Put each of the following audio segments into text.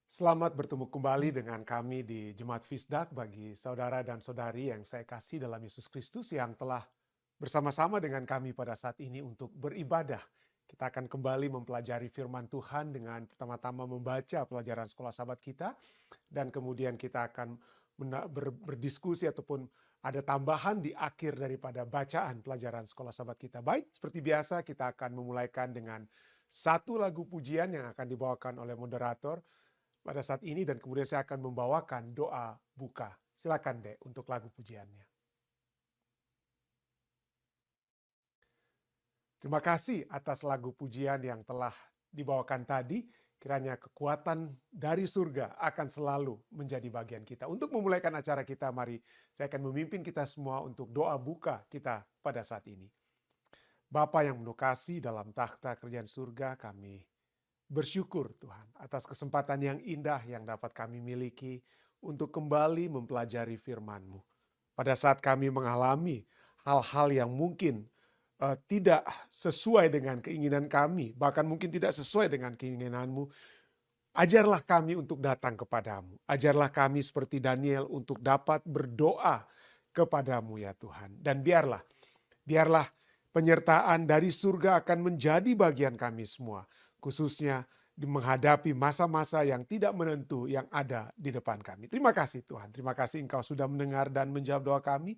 Selamat bertemu kembali dengan kami di Jemaat Fisdak bagi saudara dan saudari yang saya kasih dalam Yesus Kristus yang telah bersama-sama dengan kami pada saat ini untuk beribadah. Kita akan kembali mempelajari firman Tuhan dengan pertama-tama membaca pelajaran sekolah sahabat kita dan kemudian kita akan berdiskusi ataupun ada tambahan di akhir daripada bacaan pelajaran sekolah sahabat kita. Baik, seperti biasa kita akan memulaikan dengan satu lagu pujian yang akan dibawakan oleh moderator pada saat ini dan kemudian saya akan membawakan doa buka. Silakan Dek untuk lagu pujiannya. Terima kasih atas lagu pujian yang telah dibawakan tadi. Kiranya kekuatan dari surga akan selalu menjadi bagian kita. Untuk memulaikan acara kita, mari saya akan memimpin kita semua untuk doa buka kita pada saat ini. Bapa yang penuh kasih dalam takhta kerajaan surga, kami bersyukur Tuhan atas kesempatan yang indah yang dapat kami miliki untuk kembali mempelajari firman-Mu. Pada saat kami mengalami hal-hal yang mungkin tidak sesuai dengan keinginan kami, bahkan mungkin tidak sesuai dengan keinginan-Mu, ajarlah kami untuk datang kepadamu. Ajarlah kami seperti Daniel untuk dapat berdoa kepadamu ya Tuhan. Dan biarlah penyertaan dari surga akan menjadi bagian kami semua. Khususnya menghadapi masa-masa yang tidak menentu yang ada di depan kami. Terima kasih Tuhan. Terima kasih Engkau sudah mendengar dan menjawab doa kami.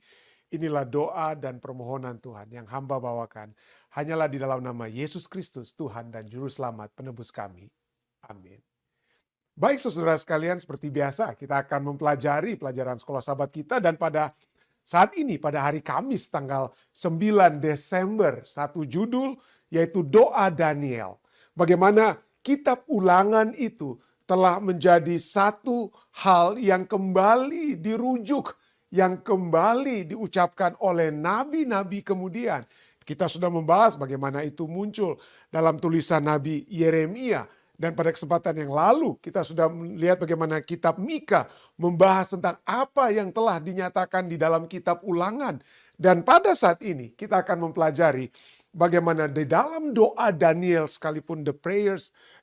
Inilah doa dan permohonan Tuhan yang hamba bawakan. Hanyalah di dalam nama Yesus Kristus, Tuhan dan Juru Selamat penebus kami. Amin. Baik saudara sekalian, seperti biasa kita akan mempelajari pelajaran sekolah sahabat kita. Dan pada saat ini, pada hari Kamis tanggal 9 Desember, satu judul yaitu Doa Daniel. Bagaimana kitab Ulangan itu telah menjadi satu hal yang kembali dirujuk, yang kembali diucapkan oleh nabi-nabi kemudian. Kita sudah membahas bagaimana itu muncul dalam tulisan Nabi Yeremia. Dan pada kesempatan yang lalu kita sudah melihat bagaimana kitab Mika membahas tentang apa yang telah dinyatakan di dalam kitab Ulangan. Dan pada saat ini kita akan mempelajari bagaimana di dalam doa Daniel sekalipun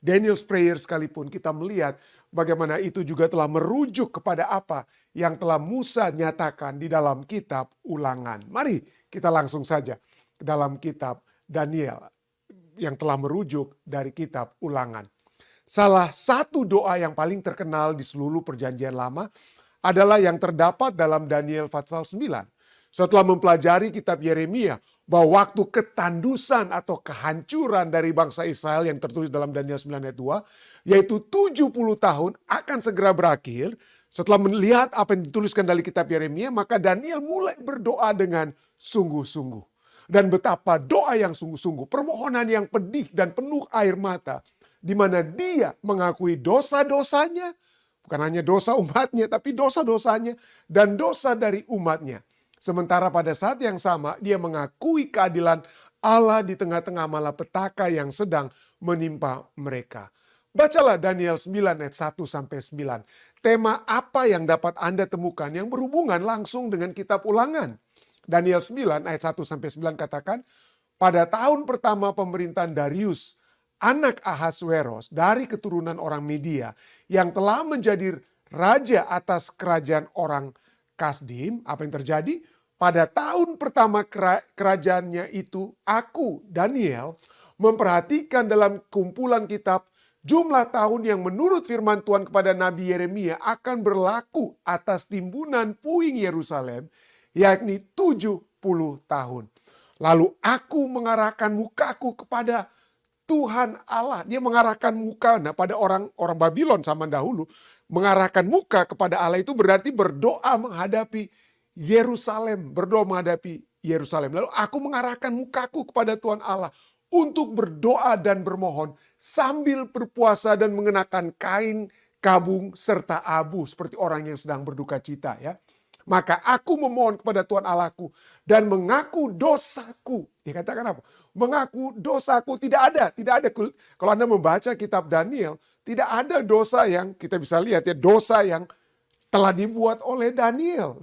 Daniel's prayer sekalipun kita melihat bagaimana itu juga telah merujuk kepada apa yang telah Musa nyatakan di dalam kitab Ulangan. Mari kita langsung saja ke dalam kitab Daniel yang telah merujuk dari kitab Ulangan. Salah satu doa yang paling terkenal di seluruh perjanjian lama adalah yang terdapat dalam Daniel pasal 9. Setelah mempelajari kitab Yeremia bahwa waktu ketandusan atau kehancuran dari bangsa Israel yang tertulis dalam Daniel 9 ayat 2, yaitu 70 tahun akan segera berakhir. Setelah melihat apa yang dituliskan dari kitab Yeremia, maka Daniel mulai berdoa dengan sungguh-sungguh. Dan betapa doa yang sungguh-sungguh, permohonan yang pedih dan penuh air mata, di mana dia mengakui dosa-dosanya, bukan hanya dosa umatnya, tapi dosa-dosanya dan dosa dari umatnya. Sementara pada saat yang sama, dia mengakui keadilan Allah di tengah-tengah malapetaka yang sedang menimpa mereka. Bacalah Daniel 9 ayat 1-9. Tema apa yang dapat Anda temukan yang berhubungan langsung dengan kitab Ulangan? Daniel 9 ayat 1-9 katakan, pada tahun pertama pemerintahan Darius, anak Ahasweros dari keturunan orang Media yang telah menjadi raja atas kerajaan orang Kasdim. Apa yang terjadi? Pada tahun pertama kerajaannya itu, aku, Daniel, memperhatikan dalam kumpulan kitab jumlah tahun yang menurut firman Tuhan kepada Nabi Yeremia akan berlaku atas timbunan puing Yerusalem, yakni 70 tahun. Lalu aku mengarahkan mukaku kepada Tuhan Allah. Dia mengarahkan muka pada orang Babylon zaman dahulu. Mengarahkan muka kepada Allah itu berarti berdoa menghadapi Yerusalem. Berdoa menghadapi Yerusalem. Lalu aku mengarahkan mukaku kepada Tuhan Allah untuk berdoa dan bermohon sambil berpuasa dan mengenakan kain kabung serta abu seperti orang yang sedang berduka cita ya. Maka aku memohon kepada Tuhan Allahku dan mengaku dosaku. Dia katakan apa? Mengaku dosaku. Tidak ada. Kalau Anda membaca kitab Daniel, tidak ada dosa yang kita bisa lihat ya, dosa yang telah dibuat oleh Daniel.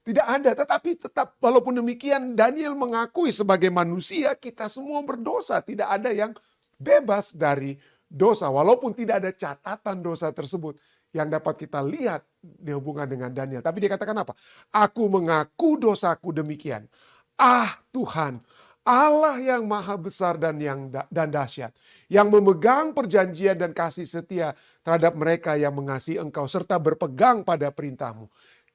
Tidak ada, tetapi tetap walaupun demikian Daniel mengakui sebagai manusia kita semua berdosa. Tidak ada yang bebas dari dosa, walaupun tidak ada catatan dosa tersebut yang dapat kita lihat dihubungan dengan Daniel. Tapi dia katakan apa? Aku mengaku dosaku demikian. Ah Tuhan, Allah yang maha besar dan dahsyat, yang memegang perjanjian dan kasih setia terhadap mereka yang mengasihi Engkau serta berpegang pada perintah-Mu.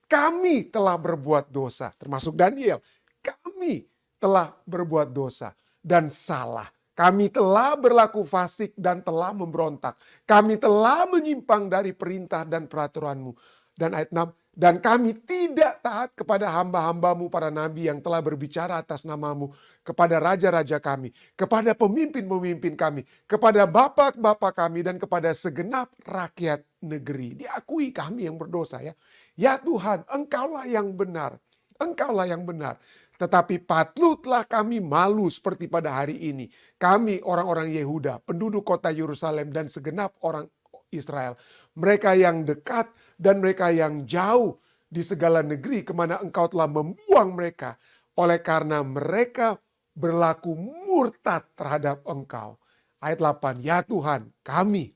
Kami telah berbuat dosa, termasuk Daniel. Kami telah berbuat dosa dan salah. Kami telah berlaku fasik dan telah memberontak. Kami telah menyimpang dari perintah dan peraturan-Mu. Dan ayat 6, dan kami tidak taat kepada hamba-hamba-Mu para nabi yang telah berbicara atas nama-Mu, kepada raja-raja kami, kepada pemimpin-pemimpin kami, kepada bapak-bapak kami, dan kepada segenap rakyat negeri. Diakui kami yang berdosa ya. Ya Tuhan, Engkaulah yang benar. Engkaulah yang benar. Tetapi patutlah kami malu seperti pada hari ini. Kami orang-orang Yehuda, penduduk kota Yerusalem dan segenap orang Israel. Mereka yang dekat dan mereka yang jauh di segala negeri kemana Engkau telah membuang mereka. Oleh karena mereka berlaku murtad terhadap Engkau. Ayat 8, ya Tuhan kami,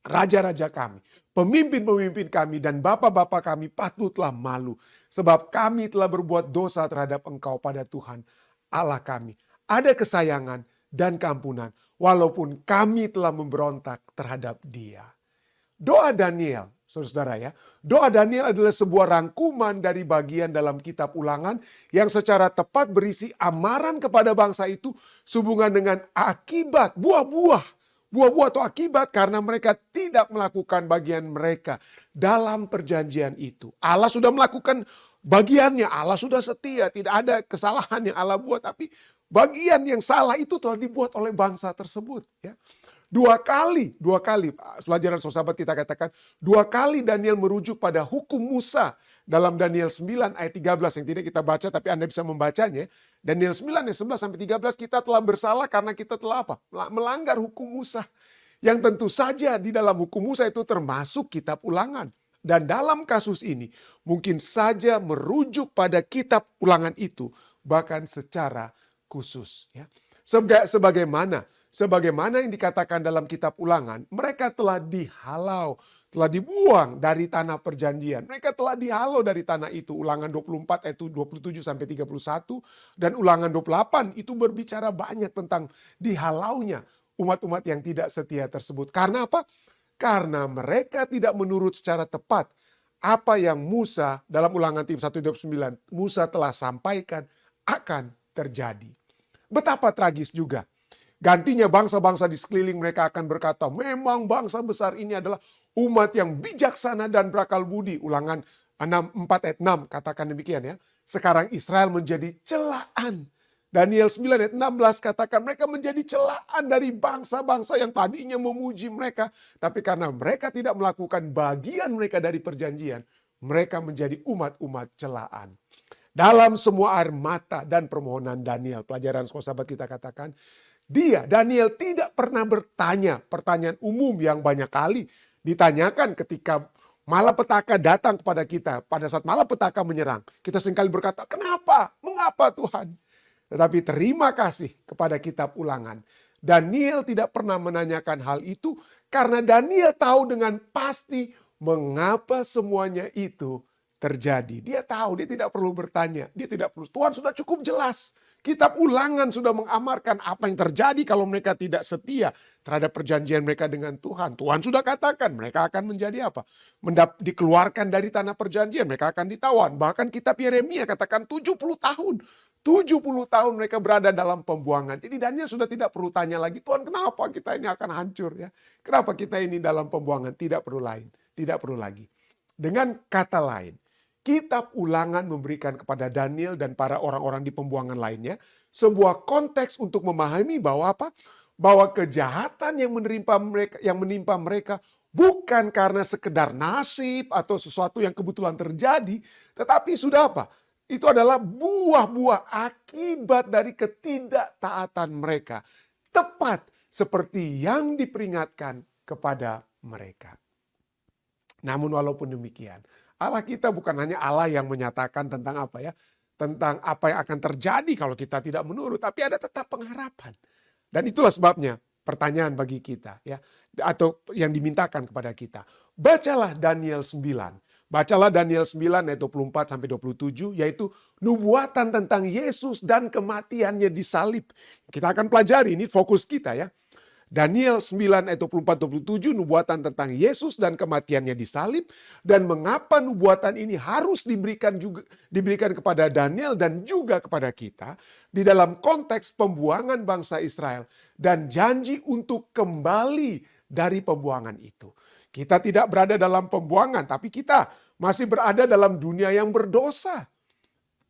raja-raja kami, pemimpin-pemimpin kami dan bapak-bapak kami patutlah malu. Sebab kami telah berbuat dosa terhadap Engkau pada Tuhan Allah kami. Ada kesayangan dan keampunan walaupun kami telah memberontak terhadap Dia. Doa Daniel, saudara-saudara ya. Doa Daniel adalah sebuah rangkuman dari bagian dalam kitab Ulangan yang secara tepat berisi amaran kepada bangsa itu sehubungan dengan akibat, buah-buah atau akibat karena mereka tidak melakukan bagian mereka dalam perjanjian itu. Allah sudah melakukan bagiannya, Allah sudah setia, tidak ada kesalahan yang Allah buat, tapi bagian yang salah itu telah dibuat oleh bangsa tersebut. Ya. Dua kali, pelajaran sahabat kita katakan, dua kali Daniel merujuk pada hukum Musa dalam Daniel 9 ayat 13 yang tidak kita baca tapi Anda bisa membacanya. Daniel 9 ayat 11 sampai 13 kita telah bersalah karena kita telah apa? Melanggar hukum Musa. Yang tentu saja di dalam hukum Musa itu termasuk kitab Ulangan. Dan dalam kasus ini mungkin saja merujuk pada kitab Ulangan itu bahkan secara khusus. Ya. Sebagaimana yang dikatakan dalam kitab Ulangan, mereka telah dihalau, telah dibuang dari tanah perjanjian. Mereka telah dihalau dari tanah itu. Ulangan 24 ayat 27 sampai 31 dan Ulangan 28 itu berbicara banyak tentang dihalaunya umat-umat yang tidak setia tersebut. Karena apa? Karena mereka tidak menurut secara tepat apa yang Musa dalam Ulangan 1:29 Musa telah sampaikan akan terjadi. Betapa tragis juga. Gantinya bangsa-bangsa di sekeliling mereka akan berkata, memang bangsa besar ini adalah umat yang bijaksana dan berakal budi. Ulangan 4 ayat 6 katakan demikian ya. Sekarang Israel menjadi celaan. Daniel 9 ayat 16 katakan mereka menjadi celaan dari bangsa-bangsa yang tadinya memuji mereka. Tapi karena mereka tidak melakukan bagian mereka dari perjanjian, mereka menjadi umat-umat celaan. Dalam semua air mata dan permohonan Daniel, pelajaran sahabat kita katakan, Daniel tidak pernah bertanya pertanyaan umum yang banyak kali ditanyakan ketika malapetaka datang kepada kita. Pada saat malapetaka menyerang, kita seringkali berkata, kenapa? Mengapa Tuhan? Tetapi terima kasih kepada kitab Ulangan. Daniel tidak pernah menanyakan hal itu karena Daniel tahu dengan pasti mengapa semuanya itu terjadi. Dia tahu, dia tidak perlu bertanya. Dia tidak perlu. Tuhan sudah cukup jelas. Kitab Ulangan sudah mengamarkan apa yang terjadi kalau mereka tidak setia terhadap perjanjian mereka dengan Tuhan. Tuhan sudah katakan mereka akan menjadi apa? Dikeluarkan dari tanah perjanjian, mereka akan ditawan. Bahkan kitab Yeremia katakan 70 tahun. 70 tahun mereka berada dalam pembuangan. Jadi Daniel sudah tidak perlu tanya lagi, Tuhan kenapa kita ini akan hancur ya? Kenapa kita ini dalam pembuangan? Tidak perlu lagi. Dengan kata lain, kitab Ulangan memberikan kepada Daniel dan para orang-orang di pembuangan lainnya sebuah konteks untuk memahami bahwa apa? Bahwa kejahatan yang menimpa mereka bukan karena sekedar nasib atau sesuatu yang kebetulan terjadi, tetapi sudah apa? Itu adalah buah-buah akibat dari ketidaktaatan mereka. Tepat seperti yang diperingatkan kepada mereka. Namun walaupun demikian, Allah kita bukan hanya Allah yang menyatakan tentang apa ya, tentang apa yang akan terjadi kalau kita tidak menurut, tapi ada tetap pengharapan. Dan itulah sebabnya pertanyaan bagi kita ya, atau yang dimintakan kepada kita. Bacalah Daniel 9. Bacalah Daniel 9 ayat 24 sampai 27, yaitu nubuatan tentang Yesus dan kematiannya di salib. Kita akan pelajari, ini fokus kita ya. Daniel 9 ayat 24-27, nubuatan tentang Yesus dan kematiannya di salib, dan mengapa nubuatan ini harus diberikan kepada Daniel dan juga kepada kita di dalam konteks pembuangan bangsa Israel dan janji untuk kembali dari pembuangan itu. Kita tidak berada dalam pembuangan, tapi kita masih berada dalam dunia yang berdosa.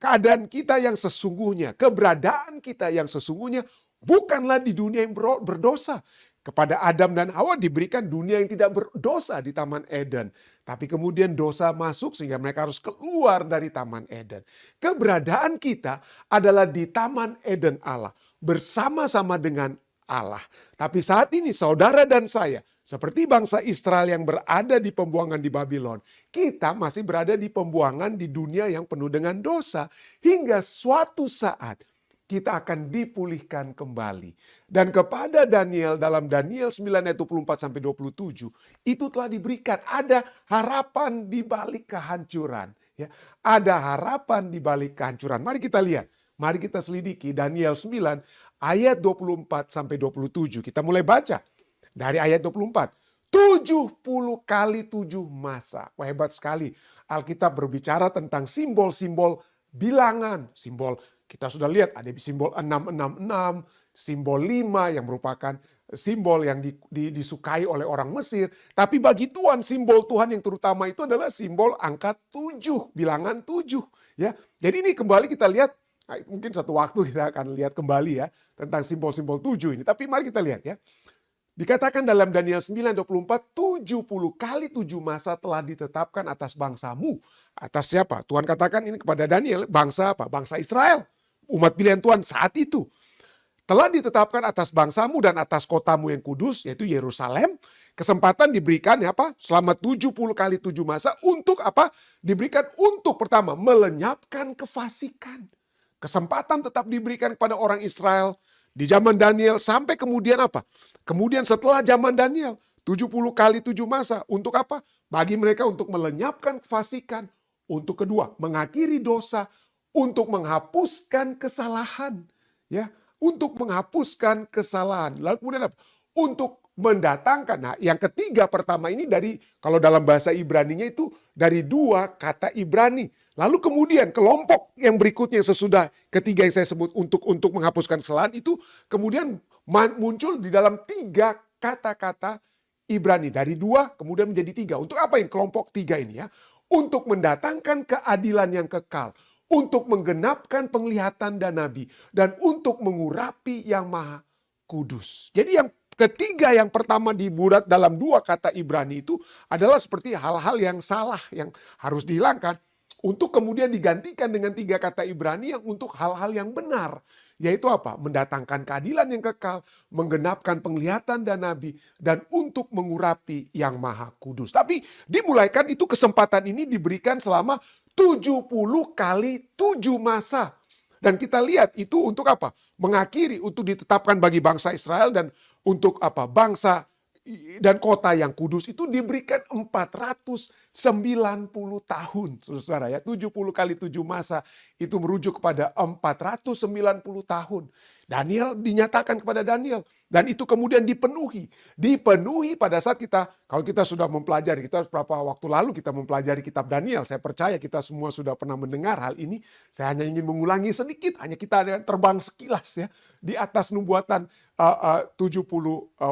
Keadaan kita yang sesungguhnya, keberadaan kita yang sesungguhnya bukanlah di dunia yang berdosa. Kepada Adam dan Hawa diberikan dunia yang tidak berdosa di Taman Eden. Tapi kemudian dosa masuk sehingga mereka harus keluar dari Taman Eden. Keberadaan kita adalah di Taman Eden Allah. Bersama-sama dengan Allah. Tapi saat ini saudara dan saya, seperti bangsa Israel yang berada di pembuangan di Babylon, kita masih berada di pembuangan di dunia yang penuh dengan dosa. Hingga suatu saat kita akan dipulihkan kembali. Dan kepada Daniel dalam Daniel 9 ayat 24 sampai 27, itu telah diberikan ada harapan di balik kehancuran, ya. Ada harapan di balik kehancuran. Mari kita lihat, mari kita selidiki Daniel 9 ayat 24 sampai 27. Kita mulai baca dari ayat 24. 70 kali 7 masa. Wah, hebat sekali. Alkitab berbicara tentang simbol-simbol bilangan, simbol. Kita sudah lihat ada simbol 666, simbol 5 yang merupakan simbol yang disukai oleh orang Mesir. Tapi bagi Tuhan, simbol Tuhan yang terutama itu adalah simbol angka 7, bilangan 7. Ya. Jadi ini kembali kita lihat, mungkin satu waktu kita akan lihat kembali ya tentang simbol-simbol 7 ini. Tapi mari kita lihat ya. Dikatakan dalam Daniel 9:24, 70 kali 7 masa telah ditetapkan atas bangsamu. Atas siapa? Tuhan katakan ini kepada Daniel, bangsa apa? Bangsa Israel. Umat pilihan Tuhan saat itu. Telah ditetapkan atas bangsamu dan atas kotamu yang kudus, yaitu Yerusalem. Kesempatan diberikan ya apa? Selama 70 kali 7 masa untuk apa? Diberikan untuk pertama, melenyapkan kefasikan. Kesempatan tetap diberikan kepada orang Israel di zaman Daniel sampai kemudian apa? Kemudian setelah zaman Daniel, 70 kali 7 masa. Untuk apa? Bagi mereka untuk melenyapkan kefasikan. Untuk kedua, mengakhiri dosa. Untuk menghapuskan kesalahan. Ya, untuk menghapuskan kesalahan. Lalu kemudian apa? Untuk mendatangkan. Nah, yang ketiga pertama ini dari, kalau dalam bahasa Ibraninya itu dari 2 kata Ibrani. Lalu kemudian kelompok yang berikutnya sesudah ketiga yang saya sebut untuk menghapuskan kesalahan itu kemudian muncul di dalam 3 kata-kata Ibrani. Dari 2 kemudian menjadi 3. Untuk apa yang kelompok 3 ini ya? Untuk mendatangkan keadilan yang kekal. Untuk menggenapkan penglihatan dan nabi. Dan untuk mengurapi yang maha kudus. Jadi yang ketiga yang pertama dibuat dalam 2 kata Ibrani itu adalah seperti hal-hal yang salah yang harus dihilangkan. Untuk kemudian digantikan dengan 3 kata Ibrani yang untuk hal-hal yang benar. Yaitu apa? Mendatangkan keadilan yang kekal, menggenapkan penglihatan dan nabi, dan untuk mengurapi yang maha kudus. Tapi dimulaikan itu kesempatan ini diberikan selama 70 kali 7 masa. Dan kita lihat itu untuk apa? Mengakhiri, untuk ditetapkan bagi bangsa Israel dan untuk apa? Bangsa dan kota yang kudus itu diberikan 490 tahun. Saudara ya, 70 kali 7 masa itu merujuk kepada 490 tahun. Daniel dinyatakan kepada Daniel dan itu kemudian dipenuhi pada saat kita, kalau kita sudah mempelajari, kita berapa waktu lalu kita mempelajari kitab Daniel, saya percaya kita semua sudah pernah mendengar hal ini. Saya hanya ingin mengulangi sedikit, hanya kita terbang sekilas ya di atas nubuatan 70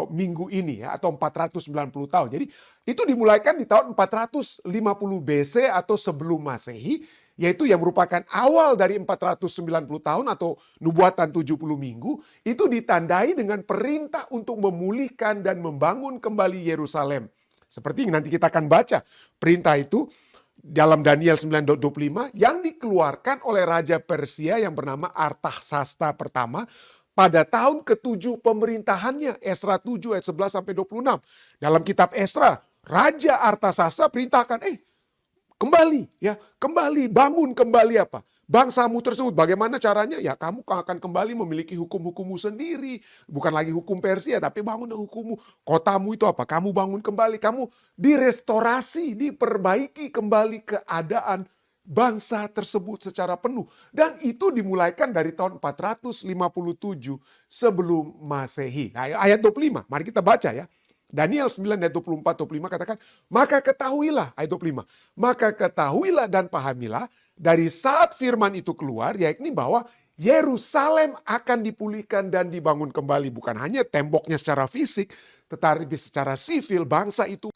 minggu ini ya, atau 490 tahun. Jadi itu dimulaikan di tahun 450 BC atau sebelum Masehi, yaitu yang merupakan awal dari 490 tahun atau nubuatan 70 minggu, itu ditandai dengan perintah untuk memulihkan dan membangun kembali Yerusalem. Seperti nanti kita akan baca perintah itu dalam Daniel 9:25 yang dikeluarkan oleh Raja Persia yang bernama Artaxerxes pertama pada tahun ke-7 pemerintahannya. Esra 7 ayat 11 sampai 26. Dalam kitab Esra, Raja Artaxerxes perintahkan, kembali ya, kembali bangun kembali apa? bangsamu tersebut. Bagaimana caranya? Ya kamu akan kembali memiliki hukum-hukummu sendiri. Bukan lagi hukum Persia, tapi bangun hukummu. Kotamu itu apa? Kamu bangun kembali. Kamu direstorasi, diperbaiki kembali keadaan bangsa tersebut secara penuh. Dan itu dimulaikan dari tahun 457 sebelum Masehi. Nah, ayat 25, mari kita baca ya. Daniel 9 ayat 24-25 katakan, maka ketahuilah, ayat 25, maka ketahuilah dan pahamilah dari saat firman itu keluar, yakni bahwa Yerusalem akan dipulihkan dan dibangun kembali. Bukan hanya temboknya secara fisik, tetapi secara sivil bangsa itu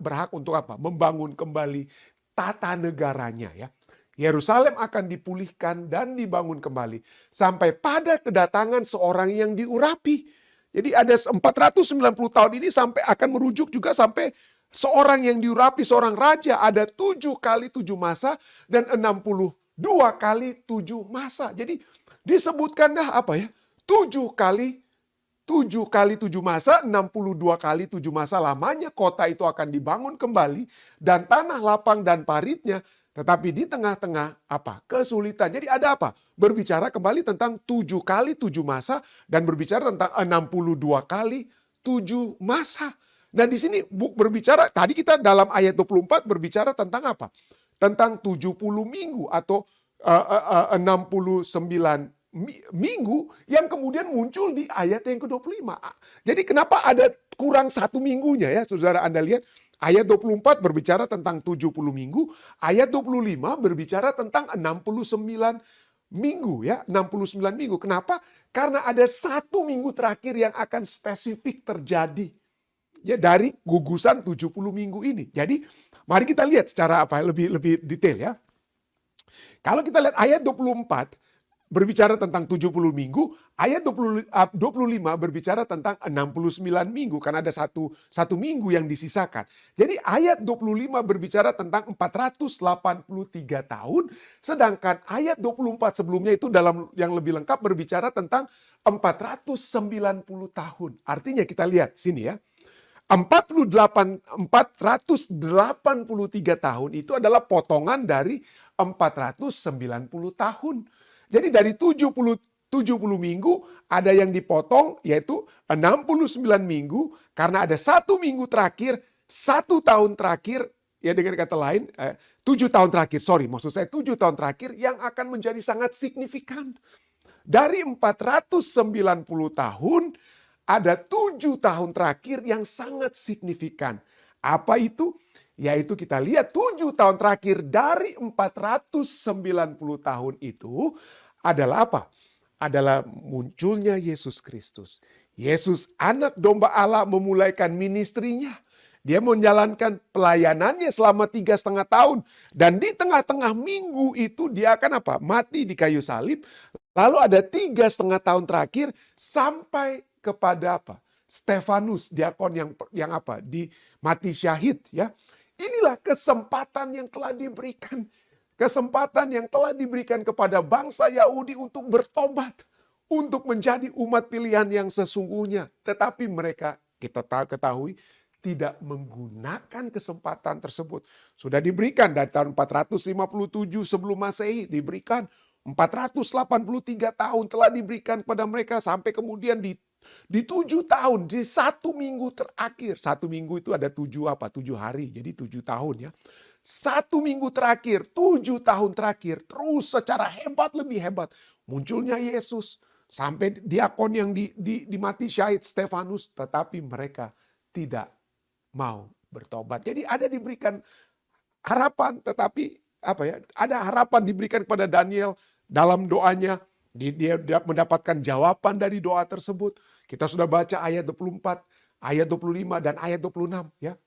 berhak untuk apa? Membangun kembali tata negaranya ya. Yerusalem akan dipulihkan dan dibangun kembali sampai pada kedatangan seorang yang diurapi. Jadi ada 490 tahun ini sampai akan merujuk juga sampai seorang yang diurapi, seorang raja. Ada 7 kali 7 masa dan 62 kali 7 masa. Jadi disebutkan dah apa ya? 7 kali 7 masa, 62 kali 7 masa lamanya kota itu akan dibangun kembali dan tanah lapang dan paritnya. Tetapi di tengah-tengah apa? Kesulitan. Jadi ada apa? Berbicara kembali tentang 7 kali 7 masa dan berbicara tentang 62 kali 7 masa. Nah di sini berbicara, tadi kita dalam ayat 24 berbicara tentang apa? Tentang 70 minggu atau 69 minggu yang kemudian muncul di ayat yang ke-25. Jadi kenapa ada kurang 1 minggunya ya saudara, Anda lihat. Ayat 24 berbicara tentang 70 minggu, ayat 25 berbicara tentang 69 minggu ya, 69 minggu. Kenapa? Karena ada 1 minggu terakhir yang akan spesifik terjadi ya dari gugusan 70 minggu ini. Jadi mari kita lihat secara apa lebih detail ya. Kalau kita lihat ayat 24 berbicara tentang 70 minggu, ayat 25 berbicara tentang 69 minggu, karena ada satu minggu yang disisakan. Jadi ayat 25 berbicara tentang 483 tahun, sedangkan ayat 24 sebelumnya itu dalam yang lebih lengkap berbicara tentang 490 tahun. Artinya kita lihat sini ya, 483 tahun itu adalah potongan dari 490 tahun. Jadi dari 70 minggu ada yang dipotong yaitu 69 minggu karena ada 1 minggu terakhir, 1 tahun terakhir, ya dengan kata lain 7 tahun terakhir, maksud saya 7 tahun terakhir yang akan menjadi sangat signifikan. Dari 490 tahun ada 7 tahun terakhir yang sangat signifikan. Apa itu? Yaitu kita lihat 7 tahun terakhir dari 490 tahun itu adalah apa? Adalah munculnya Yesus Kristus. Yesus anak domba Allah memulaikan ministrinya. Dia menjalankan pelayanannya selama 3,5 tahun. Dan di tengah-tengah minggu itu dia akan apa? Mati di kayu salib. Lalu ada 3,5 tahun terakhir sampai kepada apa? Stefanus, diakon yang apa? Mati syahid ya. Inilah kesempatan yang telah diberikan. Kesempatan yang telah diberikan kepada bangsa Yahudi untuk bertobat. Untuk menjadi umat pilihan yang sesungguhnya. Tetapi mereka, kita ketahui, tidak menggunakan kesempatan tersebut. Sudah diberikan dari tahun 457 sebelum Masehi. Diberikan 483 tahun telah diberikan kepada mereka. Sampai kemudian di 7 tahun, di 1 minggu terakhir. 1 minggu itu ada 7 hari, jadi 7 tahun ya. 1 minggu terakhir, 7 tahun terakhir, terus secara hebat, lebih hebat. Munculnya Yesus, sampai diakon yang dimati syahid Stefanus, tetapi mereka tidak mau bertobat. Jadi ada diberikan harapan, tetapi ada harapan diberikan kepada Daniel dalam doanya. Dia mendapatkan jawaban dari doa tersebut. Kita sudah baca ayat 24, ayat 25, dan ayat 26. Ya.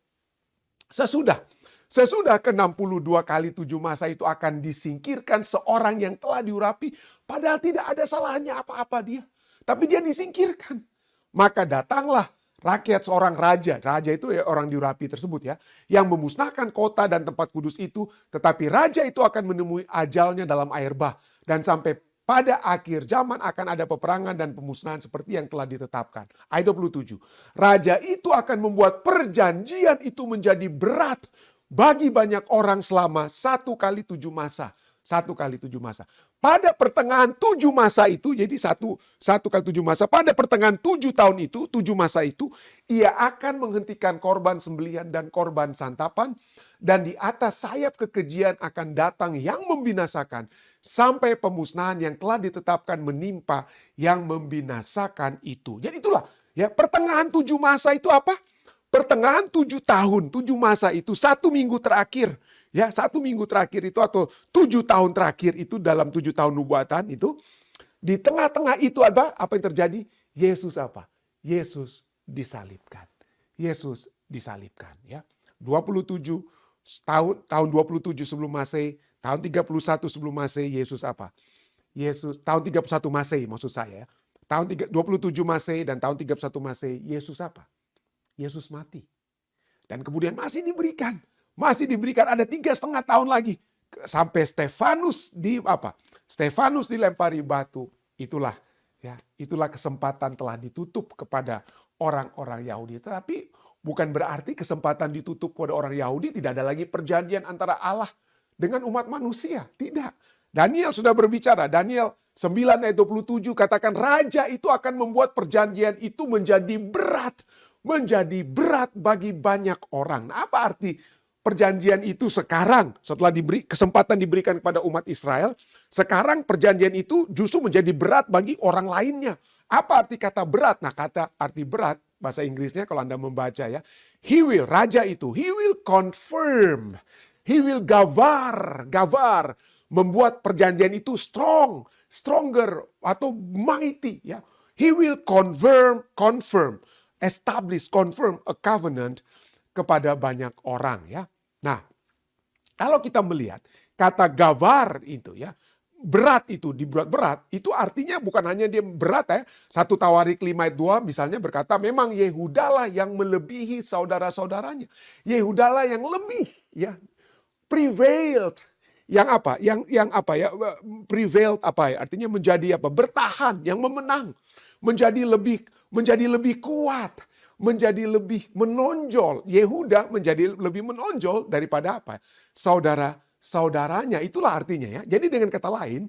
Sesudah ke-62 kali 7 masa itu akan disingkirkan seorang yang telah diurapi. Padahal tidak ada salahnya apa-apa dia. Tapi dia disingkirkan. Maka datanglah rakyat seorang raja. Raja itu ya orang diurapi tersebut ya. Yang memusnahkan kota dan tempat kudus itu. Tetapi raja itu akan menemui ajalnya dalam air bah. Dan sampai pada akhir zaman akan ada peperangan dan pemusnahan seperti yang telah ditetapkan. Ayat 27. Raja itu akan membuat perjanjian itu menjadi berat bagi banyak orang selama 1 kali 7 masa. 1 kali 7 masa. pada pertengahan 7 masa itu, jadi satu kali 7 masa, pada pertengahan 7 tahun itu, 7 masa itu, ia akan menghentikan korban sembelihan dan korban santapan, dan di atas sayap kekejian akan datang yang membinasakan, sampai pemusnahan yang telah ditetapkan menimpa yang membinasakan itu. Jadi itulah, ya, pertengahan 7 masa itu apa? Pertengahan 7 tahun, 7 masa itu 1 minggu terakhir. Ya, 1 minggu terakhir itu atau 7 tahun terakhir itu dalam 7 tahun nubuatan itu. Di tengah-tengah itu apa yang terjadi? Yesus apa? Yesus disalibkan. Yesus disalibkan. Ya, 27 tahun 27 sebelum Masehi, tahun 31 sebelum Masehi, Yesus apa? Yesus tahun 31 Masehi maksud saya. Tahun 27 Masehi dan tahun 31 Masehi, Yesus apa? Yesus mati. Dan kemudian masih diberikan ada 3,5 tahun lagi sampai Stefanus Stefanus dilempari batu. Itulah kesempatan telah ditutup kepada orang-orang Yahudi. Tetapi bukan berarti kesempatan ditutup kepada orang Yahudi tidak ada lagi perjanjian antara Allah dengan umat manusia. Tidak. Daniel sudah berbicara. Daniel 9 ayat 27 katakan raja itu akan membuat perjanjian itu menjadi berat. Menjadi berat bagi banyak orang. Nah, apa arti perjanjian itu sekarang setelah kesempatan diberikan kepada umat Israel, sekarang perjanjian itu justru menjadi berat bagi orang lainnya. Apa arti kata berat? Nah, arti berat bahasa Inggrisnya kalau Anda membaca ya, he will confirm, he will gavar, membuat perjanjian itu stronger atau mighty ya. He will confirm, establish, confirm a covenant kepada banyak orang ya. Nah, kalau kita melihat kata gavar itu ya, berat itu berat itu artinya bukan hanya dia berat ya. 1 Tawarik 5 ayat 2 misalnya berkata memang Yehudalah yang melebihi saudara-saudaranya. Yehudalah yang lebih ya, prevailed. Yang apa? Yang apa ya? Prevailed apa ya? Artinya menjadi apa? Bertahan, yang memenang, menjadi lebih kuat, menjadi lebih menonjol. Yehuda menjadi lebih menonjol daripada apa? Saudara-saudaranya. Itulah artinya ya. Jadi dengan kata lain,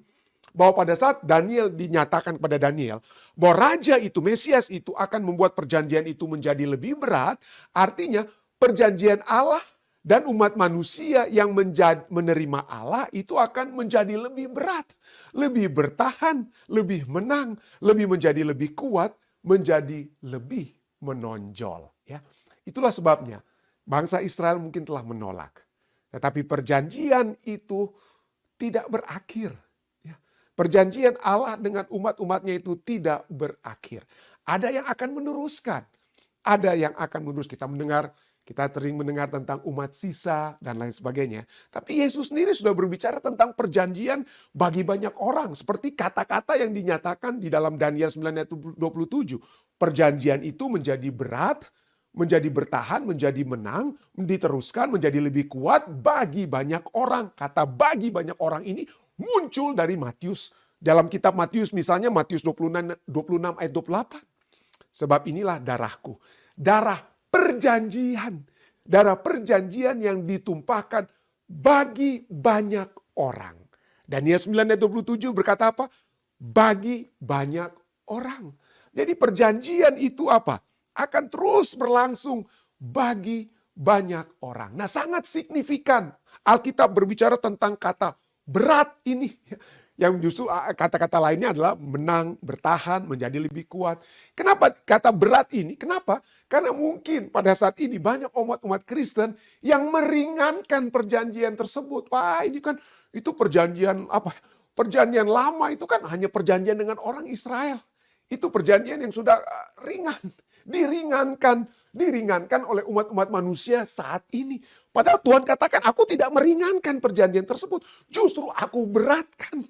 bahwa pada saat Daniel dinyatakan kepada Daniel, bahwa raja itu, Mesias itu akan membuat perjanjian itu menjadi lebih berat, artinya perjanjian Allah dan umat manusia yang menerima Allah itu akan menjadi lebih berat, lebih bertahan, lebih menang, menjadi lebih kuat, menjadi lebih menonjol. Ya, itulah sebabnya bangsa Israel mungkin telah menolak, tetapi perjanjian itu tidak berakhir. Ya, perjanjian Allah dengan umat-umatnya itu tidak berakhir. Ada yang akan meneruskan, Kita sering mendengar tentang umat sisa dan lain sebagainya. Tapi Yesus sendiri sudah berbicara tentang perjanjian bagi banyak orang. Seperti kata-kata yang dinyatakan di dalam Daniel 9 ayat 27. Perjanjian itu menjadi berat, menjadi bertahan, menjadi menang, diteruskan menjadi lebih kuat bagi banyak orang. Kata bagi banyak orang ini muncul dari Matius. Dalam kitab Matius misalnya Matius 26 ayat 28. Sebab inilah darahku. Darah perjanjian yang ditumpahkan bagi banyak orang. Daniel 9 ayat 27 berkata apa? Bagi banyak orang. Jadi perjanjian itu apa? Akan terus berlangsung bagi banyak orang. Nah, sangat signifikan Alkitab berbicara tentang kata berat ini. Yang justru kata-kata lainnya adalah menang, bertahan, menjadi lebih kuat. Kenapa kata berat ini? Kenapa? Karena mungkin pada saat ini banyak umat-umat Kristen yang meringankan perjanjian tersebut. Wah, ini kan itu perjanjian apa? Perjanjian lama itu kan hanya perjanjian dengan orang Israel. Itu perjanjian yang sudah ringan, diringankan oleh umat-umat manusia saat ini. Padahal Tuhan katakan, aku tidak meringankan perjanjian tersebut. Justru aku beratkan.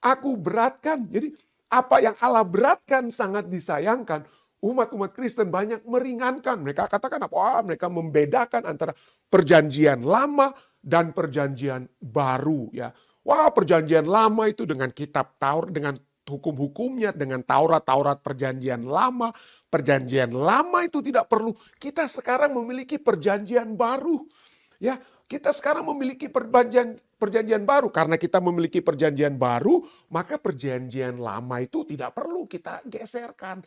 Jadi apa yang Allah beratkan sangat disayangkan. Umat-umat Kristen banyak meringankan. Mereka katakan apa? Wah, mereka membedakan antara perjanjian lama dan perjanjian baru. Ya, wah, perjanjian lama itu dengan kitab Taurat, dengan hukum-hukumnya, dengan Taurat perjanjian lama. Perjanjian lama itu tidak perlu. Kita sekarang memiliki perjanjian baru. Ya, kita sekarang memiliki perjanjian baru. Karena kita memiliki perjanjian baru, maka perjanjian lama itu tidak perlu kita geserkan.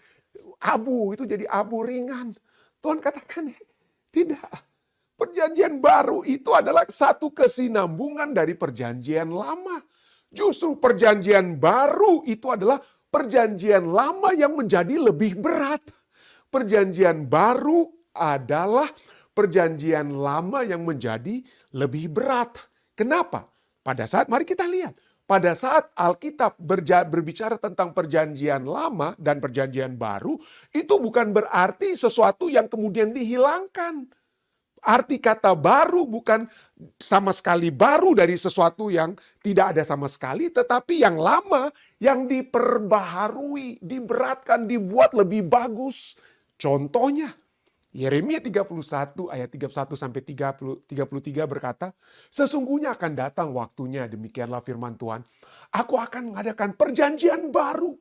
Abu itu jadi abu ringan. Tuhan katakan, tidak. Perjanjian baru itu adalah satu kesinambungan dari perjanjian lama. Justru perjanjian baru itu adalah perjanjian lama yang menjadi lebih berat. Perjanjian baru adalah perjanjian lama yang menjadi lebih berat. Kenapa? Pada saat, mari kita lihat. Pada saat Alkitab berbicara tentang perjanjian lama dan perjanjian baru, itu bukan berarti sesuatu yang kemudian dihilangkan. Arti kata baru bukan sama sekali baru dari sesuatu yang tidak ada sama sekali, tetapi yang lama yang diperbaharui, diberatkan, dibuat lebih bagus. Contohnya, Yeremia 31 ayat 31 sampai 33 berkata, sesungguhnya akan datang waktunya, demikianlah firman Tuhan, aku akan mengadakan perjanjian baru.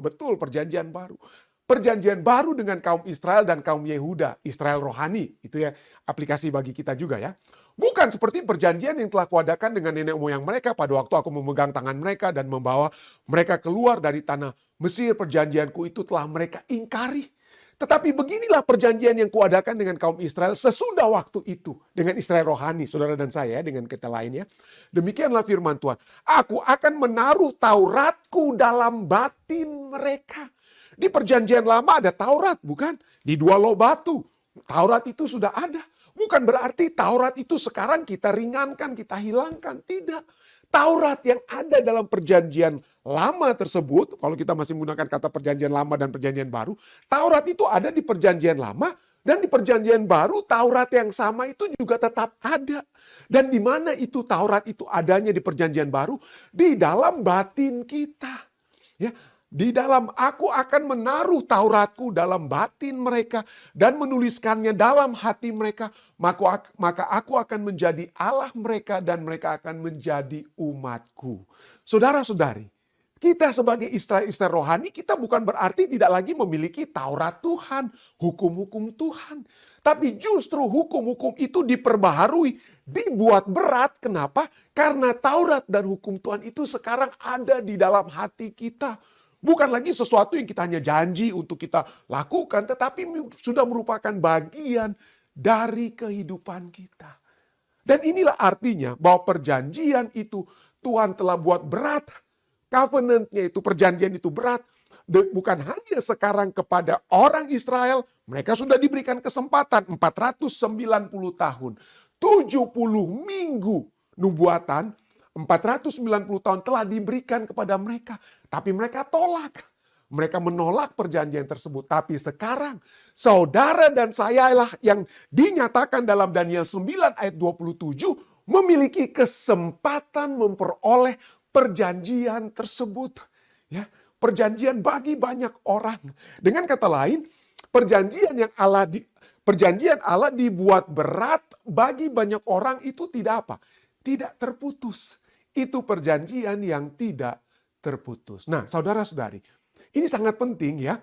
Betul perjanjian baru. Perjanjian baru dengan kaum Israel dan kaum Yehuda, Israel rohani, itu ya aplikasi bagi kita juga ya. Bukan seperti perjanjian yang telah kuadakan dengan nenek moyang mereka pada waktu aku memegang tangan mereka dan membawa mereka keluar dari tanah Mesir. Perjanjianku itu telah mereka ingkari. Tetapi beginilah perjanjian yang kuadakan dengan kaum Israel sesudah waktu itu. Dengan Israel rohani, saudara dan saya, dengan kita lainnya. Demikianlah firman Tuhan. Aku akan menaruh Tauratku dalam batin mereka. Di perjanjian lama ada Taurat, bukan? Di 2 loh batu. Taurat itu sudah ada. Bukan berarti Taurat itu sekarang kita ringankan, kita hilangkan. Tidak. Taurat yang ada dalam perjanjian lama tersebut, kalau kita masih menggunakan kata perjanjian lama dan perjanjian baru, Taurat itu ada di perjanjian lama, dan di perjanjian baru Taurat yang sama itu juga tetap ada. Dan di mana itu Taurat itu adanya di perjanjian baru? Di dalam batin kita. Ya. Di dalam aku akan menaruh Tauratku dalam batin mereka dan menuliskannya dalam hati mereka. Maka aku akan menjadi Allah mereka dan mereka akan menjadi umatku. Saudara-saudari, kita sebagai Israel rohani, kita bukan berarti tidak lagi memiliki Taurat Tuhan, hukum-hukum Tuhan. Tapi justru hukum-hukum itu diperbaharui, dibuat berat. Kenapa? Karena Taurat dan hukum Tuhan itu sekarang ada di dalam hati kita. Bukan lagi sesuatu yang kita hanya janji untuk kita lakukan, tetapi sudah merupakan bagian dari kehidupan kita. Dan inilah artinya bahwa perjanjian itu Tuhan telah buat berat. Covenant-nya itu, perjanjian itu berat. Bukan hanya sekarang kepada orang Israel, mereka sudah diberikan kesempatan 490 tahun. 70 minggu nubuatan, 490 tahun telah diberikan kepada mereka. Tapi mereka tolak. Mereka menolak perjanjian tersebut. Tapi sekarang saudara dan saya lah yang dinyatakan dalam Daniel 9 ayat 27 memiliki kesempatan memperoleh perjanjian tersebut. Ya, perjanjian bagi banyak orang. Dengan kata lain, perjanjian Allah dibuat berat bagi banyak orang itu tidak apa? Tidak terputus. Itu perjanjian yang tidak terputus. Nah, saudara-saudari, ini sangat penting ya,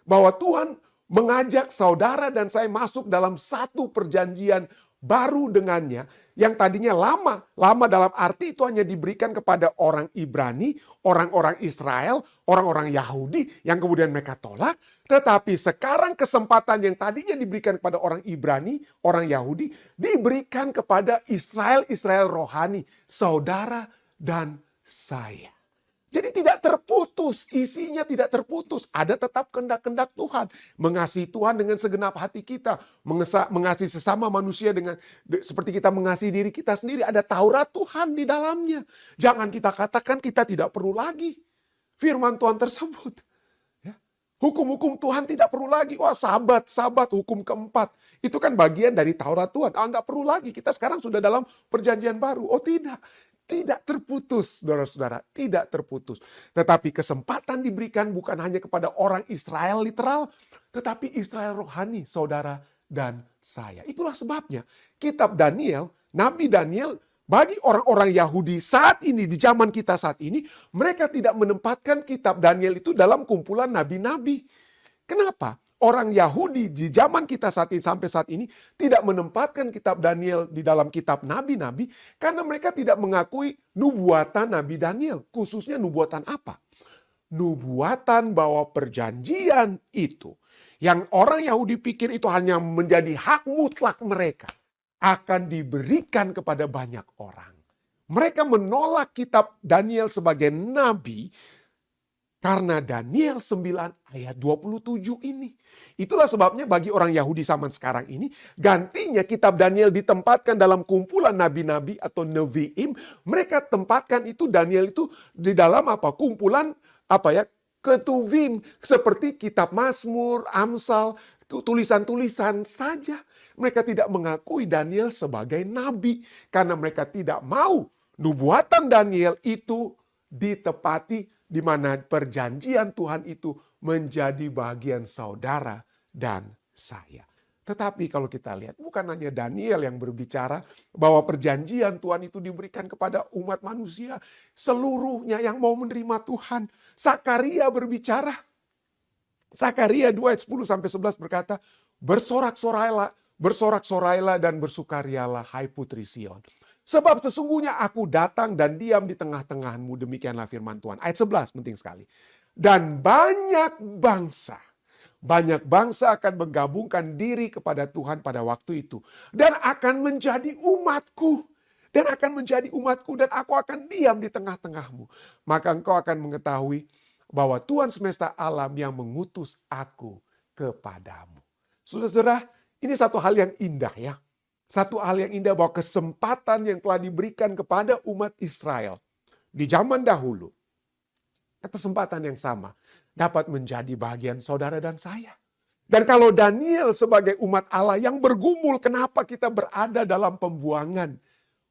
bahwa Tuhan mengajak saudara dan saya masuk dalam satu perjanjian baru dengannya, yang tadinya lama. Lama dalam arti itu hanya diberikan kepada orang Ibrani, orang-orang Israel, orang-orang Yahudi, yang kemudian mereka tolak. Tetapi sekarang kesempatan yang tadinya diberikan kepada orang Ibrani, orang Yahudi, diberikan kepada Israel rohani, saudara dan saya. Jadi tidak terputus, isinya tidak terputus. Ada tetap kehendak-kehendak Tuhan. Mengasihi Tuhan dengan segenap hati kita. Mengasihi sesama manusia dengan seperti kita mengasihi diri kita sendiri. Ada Taurat Tuhan di dalamnya. Jangan kita katakan kita tidak perlu lagi firman Tuhan tersebut. Ya. Hukum-hukum Tuhan tidak perlu lagi. Wah, sabat hukum keempat. Itu kan bagian dari Taurat Tuhan. Nggak perlu lagi. Kita sekarang sudah dalam perjanjian baru. Oh tidak. Tidak terputus, saudara-saudara. Tidak terputus. Tetapi kesempatan diberikan bukan hanya kepada orang Israel literal, tetapi Israel rohani, saudara dan saya. Itulah sebabnya kitab Daniel, Nabi Daniel, bagi orang-orang Yahudi saat ini, di zaman kita saat ini, mereka tidak menempatkan kitab Daniel itu dalam kumpulan nabi-nabi. Kenapa? orang Yahudi di zaman kita saat ini sampai saat ini tidak menempatkan kitab Daniel di dalam kitab nabi-nabi karena mereka tidak mengakui nubuatan Nabi Daniel. Khususnya nubuatan apa? Nubuatan bahwa perjanjian itu yang orang Yahudi pikir itu hanya menjadi hak mutlak mereka akan diberikan kepada banyak orang. Mereka menolak kitab Daniel sebagai nabi karena Daniel 9 ayat 27 ini. Itulah sebabnya bagi orang Yahudi zaman sekarang ini, gantinya kitab Daniel ditempatkan dalam kumpulan nabi-nabi atau Nevi'im, mereka tempatkan itu Daniel itu di dalam apa? Kumpulan Ketuvim, seperti kitab Mazmur, Amsal, tulisan-tulisan saja. Mereka tidak mengakui Daniel sebagai nabi karena mereka tidak mau nubuatan Daniel itu ditepati di mana perjanjian Tuhan itu menjadi bagian saudara dan saya. Tetapi kalau kita lihat, bukan hanya Daniel yang berbicara bahwa perjanjian Tuhan itu diberikan kepada umat manusia. Seluruhnya yang mau menerima Tuhan. Zakaria berbicara. Zakaria 2 ayat 10-11 berkata, bersorak-sorailah dan bersukarialah hai putri Sion. Sebab sesungguhnya aku datang dan diam di tengah-tengahmu, demikianlah firman Tuhan. Ayat 11 penting sekali. Dan banyak bangsa akan menggabungkan diri kepada Tuhan pada waktu itu. Dan akan menjadi umatku. Dan aku akan diam di tengah-tengahmu. Maka engkau akan mengetahui bahwa Tuhan semesta alam yang mengutus aku kepadamu. Saudara-saudara, ini satu hal yang indah ya. Satu hal yang indah bahwa kesempatan yang telah diberikan kepada umat Israel di zaman dahulu. Kesempatan yang sama dapat menjadi bagian saudara dan saya. Dan kalau Daniel sebagai umat Allah yang bergumul, kenapa kita berada dalam pembuangan?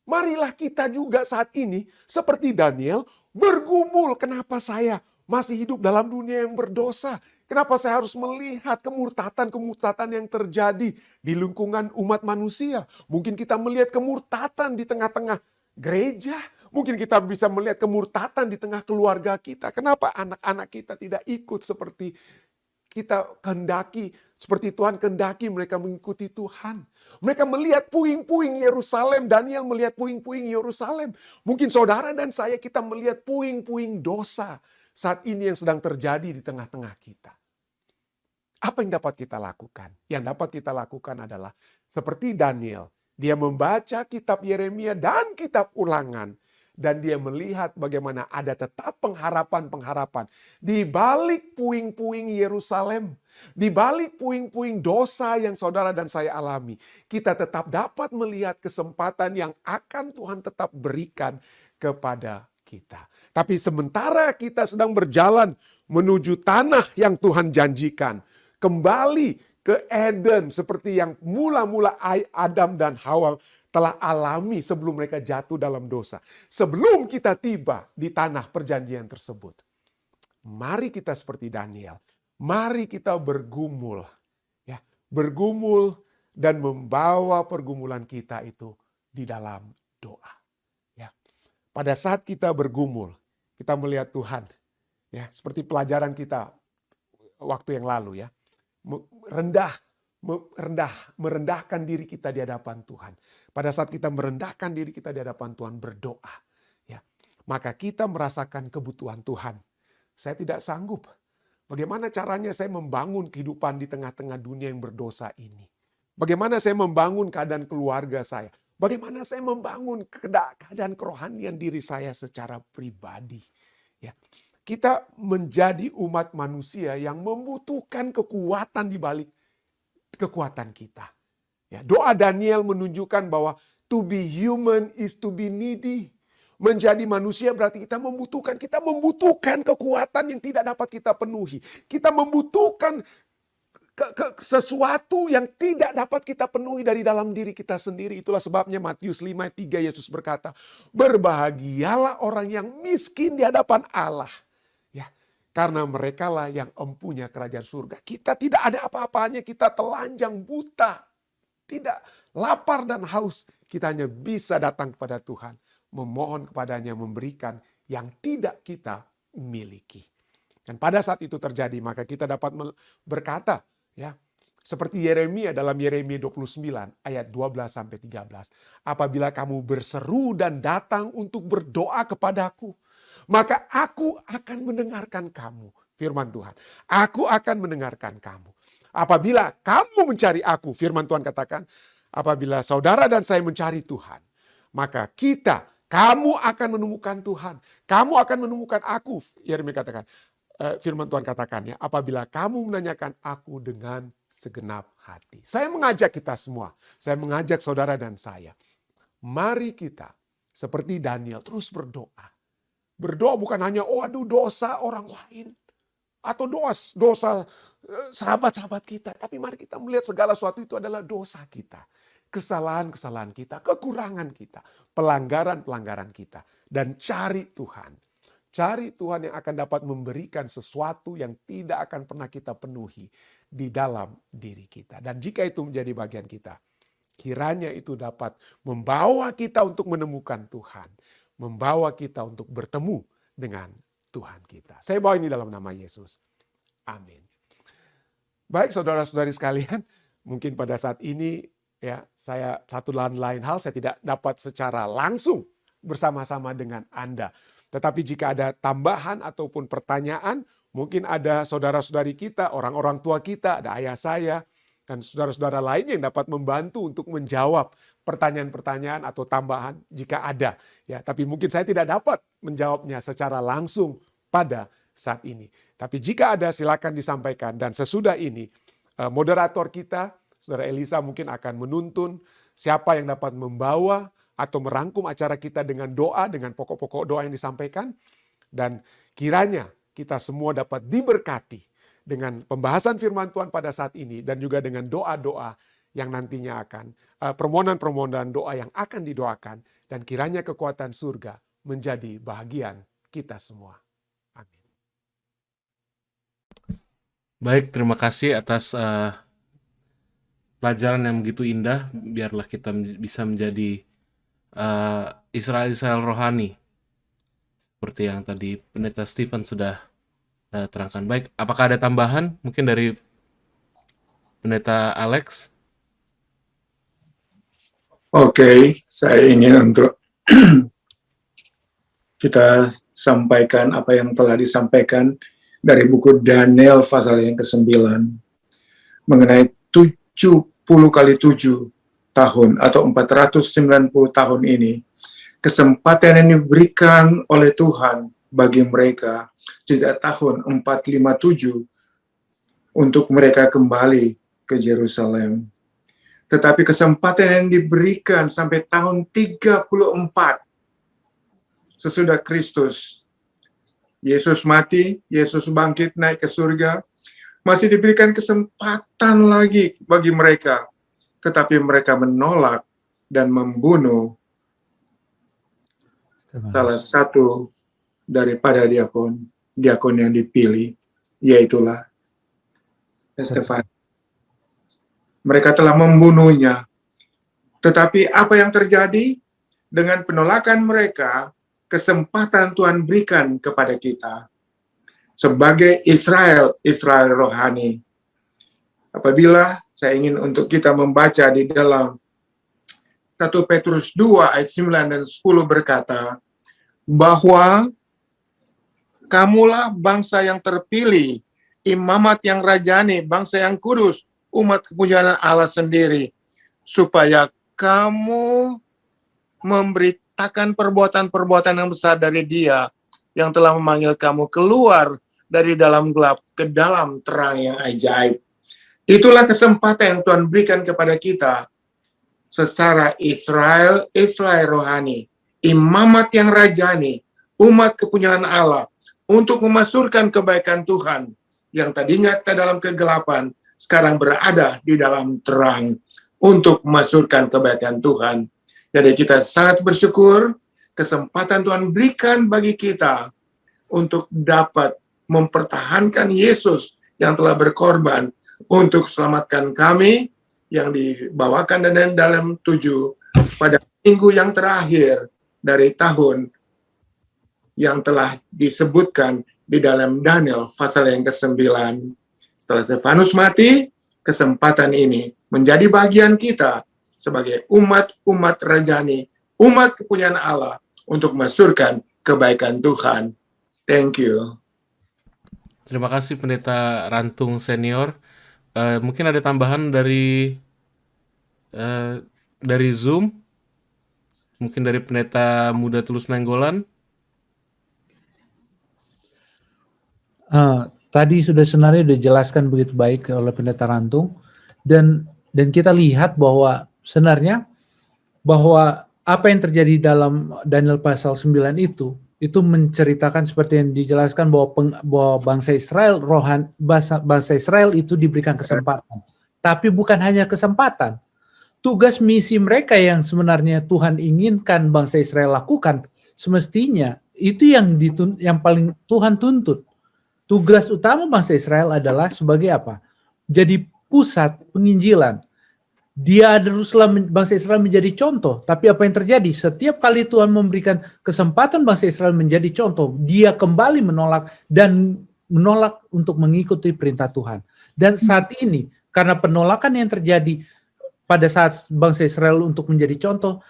Marilah kita juga saat ini seperti Daniel bergumul, kenapa saya masih hidup dalam dunia yang berdosa? Kenapa saya harus melihat kemurtatan yang terjadi di lingkungan umat manusia? Mungkin kita melihat kemurtatan di tengah-tengah gereja. Mungkin kita bisa melihat kemurtatan di tengah keluarga kita. Kenapa anak-anak kita tidak ikut seperti kita kehendaki, seperti Tuhan kehendaki mereka mengikuti Tuhan. Mereka melihat puing-puing Yerusalem, Daniel melihat puing-puing Yerusalem. Mungkin saudara dan saya kita melihat puing-puing dosa saat ini yang sedang terjadi di tengah-tengah kita. Apa yang dapat kita lakukan? Yang dapat kita lakukan adalah seperti Daniel. Dia membaca kitab Yeremia dan kitab Ulangan. Dan dia melihat bagaimana ada tetap pengharapan-pengharapan. Di balik puing-puing Yerusalem. Di balik puing-puing dosa yang saudara dan saya alami. Kita tetap dapat melihat kesempatan yang akan Tuhan tetap berikan kepada kita. Tapi sementara kita sedang berjalan menuju tanah yang Tuhan janjikan. Kembali ke Eden seperti yang mula-mula Adam dan Hawa telah alami sebelum mereka jatuh dalam dosa. Sebelum kita tiba di tanah perjanjian tersebut. Mari kita seperti Daniel. Mari kita bergumul. Ya, bergumul dan membawa pergumulan kita itu di dalam doa. Ya. Pada saat kita bergumul, kita melihat Tuhan. Ya, seperti pelajaran kita waktu yang lalu ya. Merendahkan diri kita di hadapan Tuhan. Pada saat kita merendahkan diri kita di hadapan Tuhan, berdoa, ya, maka kita merasakan kebutuhan Tuhan. Saya tidak sanggup. Bagaimana caranya saya membangun kehidupan di tengah-tengah dunia yang berdosa ini? Bagaimana saya membangun keadaan keluarga saya? Bagaimana saya membangun keadaan kerohanian diri saya secara pribadi? Ya. Kita menjadi umat manusia yang membutuhkan kekuatan di balik kekuatan kita. Ya, doa Daniel menunjukkan bahwa to be human is to be needy. Menjadi manusia berarti kita membutuhkan kekuatan yang tidak dapat kita penuhi. Kita membutuhkan sesuatu yang tidak dapat kita penuhi dari dalam diri kita sendiri. Itulah sebabnya Matius 5:3 Yesus berkata, berbahagialah orang yang miskin di hadapan Allah. Ya, karena merekalah yang empunya kerajaan surga. Kita tidak ada apa-apanya, kita telanjang buta. Tidak lapar dan haus, kita hanya bisa datang kepada Tuhan, memohon kepadanya memberikan yang tidak kita miliki. Dan pada saat itu terjadi, maka kita dapat berkata, Ya. Seperti Yeremia dalam Yeremia 29 ayat 12 sampai 13. Apabila kamu berseru dan datang untuk berdoa kepadaku, maka aku akan mendengarkan kamu. Firman Tuhan. Aku akan mendengarkan kamu. Apabila kamu mencari aku, firman Tuhan katakan, apabila saudara dan saya mencari Tuhan, maka kamu akan menemukan Tuhan. Kamu akan menemukan aku. Yeremia katakan, firman Tuhan katakan ya, apabila kamu menanyakan aku dengan segenap hati. Saya mengajak kita semua, saya mengajak saudara dan saya, mari kita seperti Daniel terus berdoa. Berdoa bukan hanya, dosa orang lain, atau dosa sahabat-sahabat kita. Tapi mari kita melihat segala sesuatu itu adalah dosa kita. Kesalahan-kesalahan kita, kekurangan kita, pelanggaran-pelanggaran kita. Dan cari Tuhan. Cari Tuhan yang akan dapat memberikan sesuatu yang tidak akan pernah kita penuhi di dalam diri kita. Dan jika itu menjadi bagian kita, kiranya itu dapat membawa kita untuk menemukan Tuhan. Membawa kita untuk bertemu dengan Tuhan kita. Saya bawa ini dalam nama Yesus. Amin. Baik saudara-saudari sekalian, mungkin pada saat ini ya saya satu lain hal saya tidak dapat secara langsung bersama-sama dengan Anda. Tetapi jika ada tambahan ataupun pertanyaan, mungkin ada saudara-saudari kita, orang-orang tua kita, ada ayah saya, dan saudara-saudara lain yang dapat membantu untuk menjawab pertanyaan-pertanyaan atau tambahan jika ada. Ya, tapi mungkin saya tidak dapat menjawabnya secara langsung pada saat ini. Tapi jika ada silakan disampaikan. Dan sesudah ini moderator kita, Saudara Elisa mungkin akan menuntun siapa yang dapat membawa atau merangkum acara kita dengan doa, dengan pokok-pokok doa yang disampaikan. Dan kiranya kita semua dapat diberkati dengan pembahasan firman Tuhan pada saat ini dan juga dengan doa-doa yang nantinya akan, permohonan-permohonan doa yang akan didoakan, dan kiranya kekuatan surga menjadi bahagian kita semua. Amin. Baik, terima kasih atas pelajaran yang begitu indah. Biarlah kita bisa menjadi Israel rohani, seperti yang tadi Pendeta Stephen sudah terangkan. Baik, apakah ada tambahan mungkin dari Pendeta Alex? Oke, saya ingin untuk kita sampaikan apa yang telah disampaikan dari buku Daniel pasal yang ke-9 mengenai 70 kali 7 tahun atau 490 tahun ini, kesempatan yang diberikan oleh Tuhan bagi mereka sejak tahun 457 untuk mereka kembali ke Yerusalem. Tetapi kesempatan yang diberikan sampai tahun 34 sesudah Kristus, Yesus mati, Yesus bangkit naik ke surga, masih diberikan kesempatan lagi bagi mereka. Tetapi mereka menolak dan membunuh salah satu daripada diakon yang dipilih, yaitulah Stefanus. Mereka telah membunuhnya. Tetapi apa yang terjadi dengan penolakan mereka, kesempatan Tuhan berikan kepada kita sebagai Israel rohani. Apabila saya ingin untuk kita membaca di dalam 1 Petrus 2 ayat 9 dan 10 berkata, bahwa kamulah bangsa yang terpilih, imamat yang rajani, bangsa yang kudus, umat kepunyaan Allah sendiri, supaya kamu memberitakan perbuatan-perbuatan yang besar dari Dia yang telah memanggil kamu keluar dari dalam gelap ke dalam terang yang ajaib. Itulah kesempatan yang Tuhan berikan kepada kita secara Israel rohani, imamat yang rajani, umat kepunyaan Allah, untuk memasukkan kebaikan Tuhan yang tadinya kita dalam kegelapan, sekarang berada di dalam terang untuk memasukkan kebaikan Tuhan. Jadi kita sangat bersyukur kesempatan Tuhan berikan bagi kita untuk dapat mempertahankan Yesus yang telah berkorban untuk selamatkan kami yang dibawakan dalam 7 pada minggu yang terakhir dari tahun yang telah disebutkan di dalam Daniel pasal yang ke-9. Setelah Stefanus mati, kesempatan ini menjadi bagian kita sebagai umat rajani, umat kepunyaan Allah untuk memasyurkan kebaikan Tuhan. Thank you. Terima kasih Pendeta Rantung Senior. Mungkin ada tambahan dari Zoom, mungkin dari Pendeta Muda Tulus Nainggolan. Tadi sebenarnya sudah dijelaskan begitu baik oleh Pendeta Rantung, dan kita lihat bahwa sebenarnya bahwa apa yang terjadi dalam Daniel pasal 9 itu menceritakan seperti yang dijelaskan bahwa bangsa Israel bangsa Israel itu diberikan kesempatan. Tapi bukan hanya kesempatan. Tugas misi mereka yang sebenarnya Tuhan inginkan bangsa Israel lakukan, semestinya itu yang paling Tuhan tuntut. Tugas utama bangsa Israel adalah sebagai apa? Jadi pusat penginjilan. Dia haruslah bangsa Israel menjadi contoh. Tapi apa yang terjadi? Setiap kali Tuhan memberikan kesempatan bangsa Israel menjadi contoh, dia kembali menolak untuk mengikuti perintah Tuhan. Dan saat ini, karena penolakan yang terjadi pada saat bangsa Israel untuk menjadi contoh,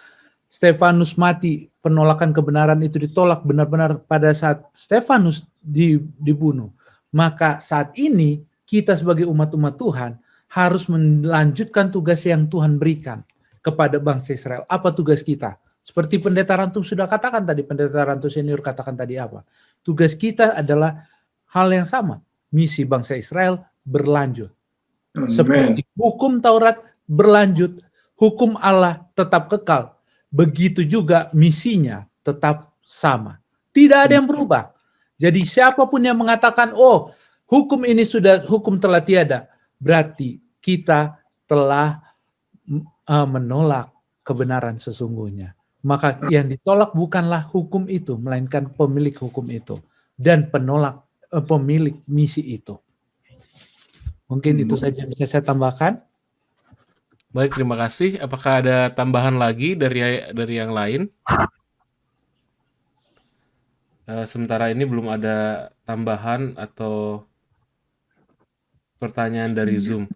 Stefanus mati, penolakan kebenaran itu ditolak benar-benar pada saat Stefanus dibunuh. Maka saat ini kita sebagai umat-umat Tuhan harus melanjutkan tugas yang Tuhan berikan kepada bangsa Israel. Apa tugas kita? Seperti Pendeta Rantung sudah katakan tadi, Pendeta Rantung Senior katakan tadi apa? Tugas kita adalah hal yang sama. Misi bangsa Israel berlanjut. Seperti hukum Taurat berlanjut, hukum Allah tetap kekal. Begitu juga misinya tetap sama. Tidak ada yang berubah. Jadi siapapun yang mengatakan, oh hukum telah tiada, berarti kita telah menolak kebenaran sesungguhnya. Maka yang ditolak bukanlah hukum itu, melainkan pemilik hukum itu. Dan pemilik misi itu. Mungkin itu saja yang bisa saya tambahkan. Baik, terima kasih. Apakah ada tambahan lagi dari yang lain? Sementara ini belum ada tambahan atau pertanyaan dari Zoom.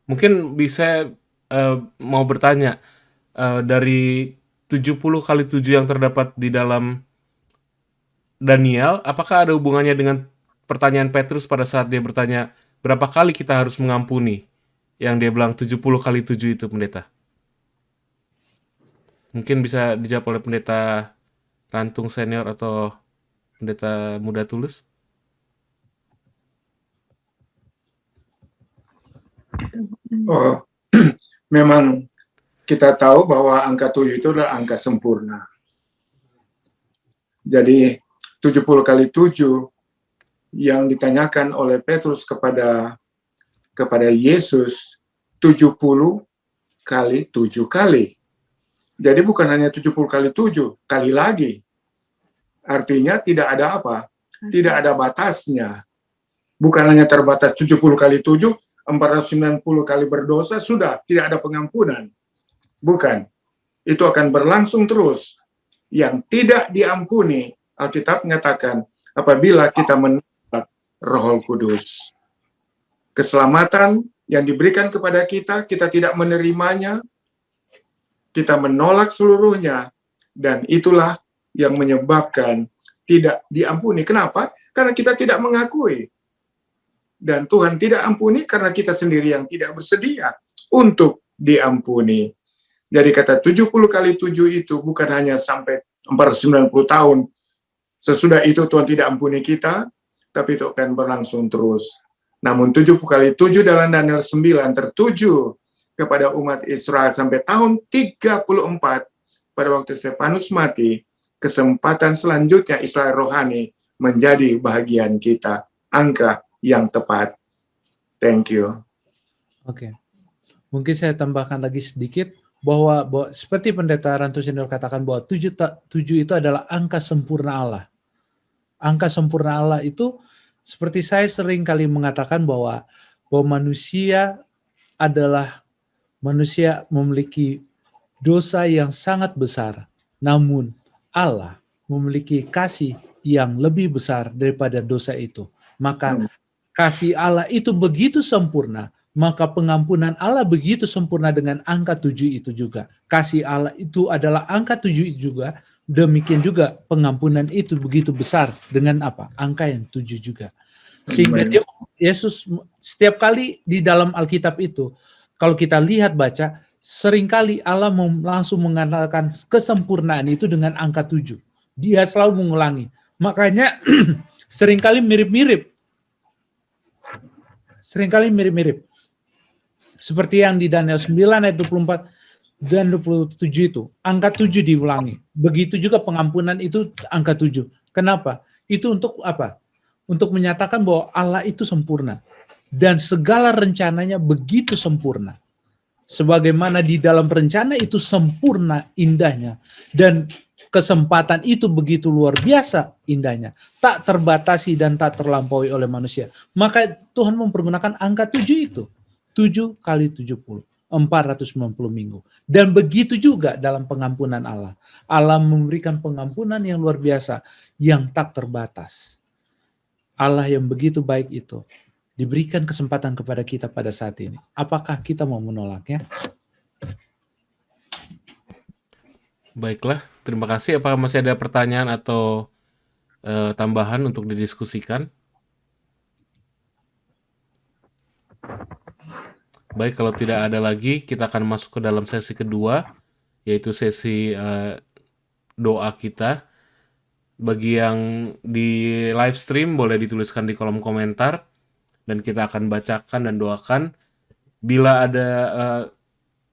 Mungkin bisa mau bertanya, dari 70 kali 7 yang terdapat di dalam Daniel, apakah ada hubungannya dengan pertanyaan Petrus pada saat dia bertanya, berapa kali kita harus mengampuni? Yang dia bilang 70 kali 7 itu, Pendeta. Mungkin bisa dijawab oleh Pendeta Rantung Senior atau Pendeta Muda Tulus. Oh, memang kita tahu bahwa angka 7 itu adalah angka sempurna. Jadi 70 kali 7 yang ditanyakan oleh Petrus kepada Yesus 70 kali 7 kali. Jadi bukan hanya 70 kali 7, kali lagi. Artinya tidak ada apa? Tidak ada batasnya. Bukan hanya terbatas 70 kali 7, 490 kali berdosa, sudah, tidak ada pengampunan. Bukan. Itu akan berlangsung terus. Yang tidak diampuni, Alkitab mengatakan, apabila kita menolak Roh Kudus. Keselamatan yang diberikan kepada kita tidak menerimanya, kita menolak seluruhnya, dan itulah yang menyebabkan tidak diampuni. Kenapa? Karena kita tidak mengakui. Dan Tuhan tidak ampuni karena kita sendiri yang tidak bersedia untuk diampuni. Jadi kata 70 kali 7 itu bukan hanya sampai 490 tahun. Sesudah itu Tuhan tidak ampuni kita, tapi itu akan berlangsung terus. Namun 70 kali 7 dalam Daniel 9 tertuju kepada umat Israel sampai tahun 34 pada waktu Stefanus mati. Kesempatan selanjutnya Israel rohani menjadi bahagian kita. Angka yang tepat. Thank you. Oke. Mungkin saya tambahkan lagi sedikit bahwa seperti Pendeta Rantung Senior katakan bahwa 7 itu adalah angka sempurna Allah. Angka sempurna Allah itu seperti saya sering kali mengatakan bahwa manusia memiliki dosa yang sangat besar. Namun Allah memiliki kasih yang lebih besar daripada dosa itu. Maka kasih Allah itu begitu sempurna maka pengampunan Allah begitu sempurna dengan angka 7 itu juga. Kasih Allah itu adalah angka 7 itu juga. Demikian juga pengampunan itu begitu besar dengan apa? Angka yang 7 juga. Sehingga Yesus setiap kali di dalam Alkitab itu, kalau kita lihat baca, seringkali Allah langsung mengandalkan kesempurnaan itu dengan angka 7. Dia selalu mengulangi. Makanya seringkali mirip-mirip. Seperti yang di Daniel 9 ayat 24 dan 27 itu. Angka 7 diulangi. Begitu juga pengampunan itu angka 7. Kenapa? Itu untuk apa? Untuk menyatakan bahwa Allah itu sempurna. Dan segala rencananya begitu sempurna. Sebagaimana di dalam rencana itu sempurna indahnya. Dan kesempatan itu begitu luar biasa indahnya. Tak terbatasi dan tak terlampaui oleh manusia. Maka Tuhan mempergunakan angka 7 itu. 7 kali 70. 490 minggu. Dan begitu juga dalam pengampunan Allah. Allah memberikan pengampunan yang luar biasa. Yang tak terbatas. Allah yang begitu baik itu diberikan kesempatan kepada kita pada saat ini. Apakah kita mau menolaknya? Baiklah, terima kasih. Apakah masih ada pertanyaan atau tambahan untuk didiskusikan? Baik, kalau tidak ada lagi, kita akan masuk ke dalam sesi kedua, yaitu sesi doa kita. Bagi yang di live stream boleh dituliskan di kolom komentar dan kita akan bacakan dan doakan. Bila ada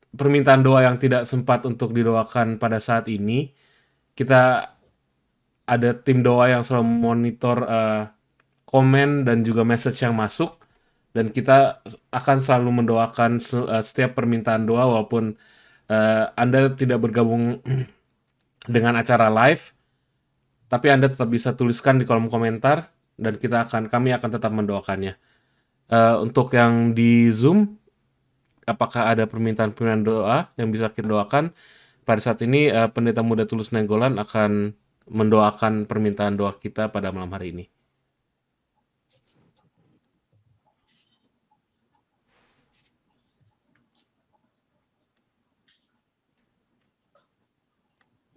permintaan doa yang tidak sempat untuk didoakan pada saat ini, kita ada tim doa yang selalu monitor komen dan juga message yang masuk, dan kita akan selalu mendoakan setiap permintaan doa walaupun Anda tidak bergabung dengan acara live. Tapi Anda tetap bisa tuliskan di kolom komentar dan kami akan tetap mendoakannya. Untuk yang di Zoom, apakah ada permintaan doa yang bisa kita doakan? Pada saat ini Pendeta Muda Tulus Nainggolan akan mendoakan permintaan doa kita pada malam hari ini.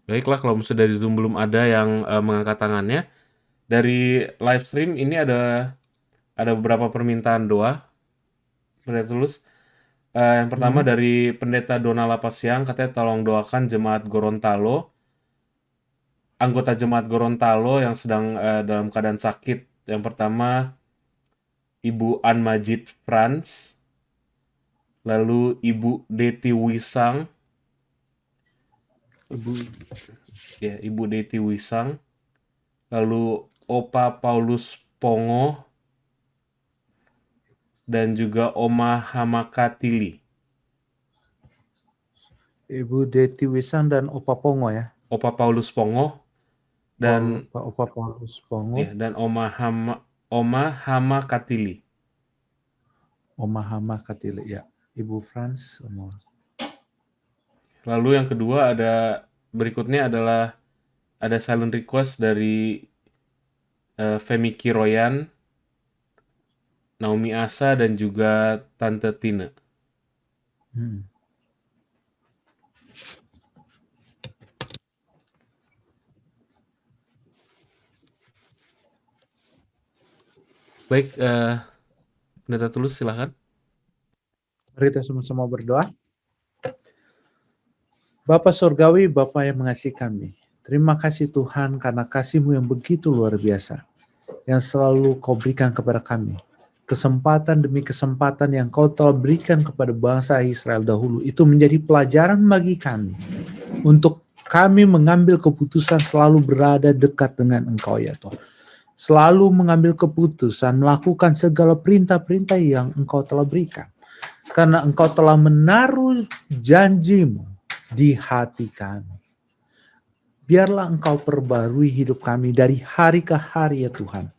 Baiklah, kalau misalnya dari Zoom belum ada yang mengangkat tangannya, dari live stream ini ada beberapa permintaan doa. Pendeta Tulus. Yang pertama dari Pendeta Donald Lapasiang, katanya tolong doakan jemaat Gorontalo, anggota jemaat Gorontalo yang sedang dalam keadaan sakit. Yang pertama Ibu An Majid Franz, lalu Ibu Deti Wisang, Ibu Deti Wisang, lalu Opa Paulus Pongo, dan juga Oma Hamakatili. Ibu Deti Wisang dan Opa Pongo ya. Opa Paulus Pongo dan Opa Paulus Pongo. Ya, dan Oma Hamakatili. Oma Hamakatili ya. Ibu Franz. Lalu yang kedua berikutnya adalah ada silent request dari Femi Kiroyan, Naomi Asa, dan juga Tante Tina. Baik, Pendeta Tulus silakan. Mari kita sama-sama berdoa. Bapa Surgawi, Bapa yang mengasihi kami. Terima kasih Tuhan karena kasih-Mu yang begitu luar biasa. Yang selalu Kau berikan kepada kami. Kesempatan demi kesempatan yang Kau telah berikan kepada bangsa Israel dahulu. Itu menjadi pelajaran bagi kami. Untuk kami mengambil keputusan selalu berada dekat dengan Engkau ya Tuhan. Selalu mengambil keputusan, melakukan segala perintah-perintah yang Engkau telah berikan. Karena Engkau telah menaruh janji-Mu di hati kami. Biarlah Engkau perbarui hidup kami dari hari ke hari ya Tuhan.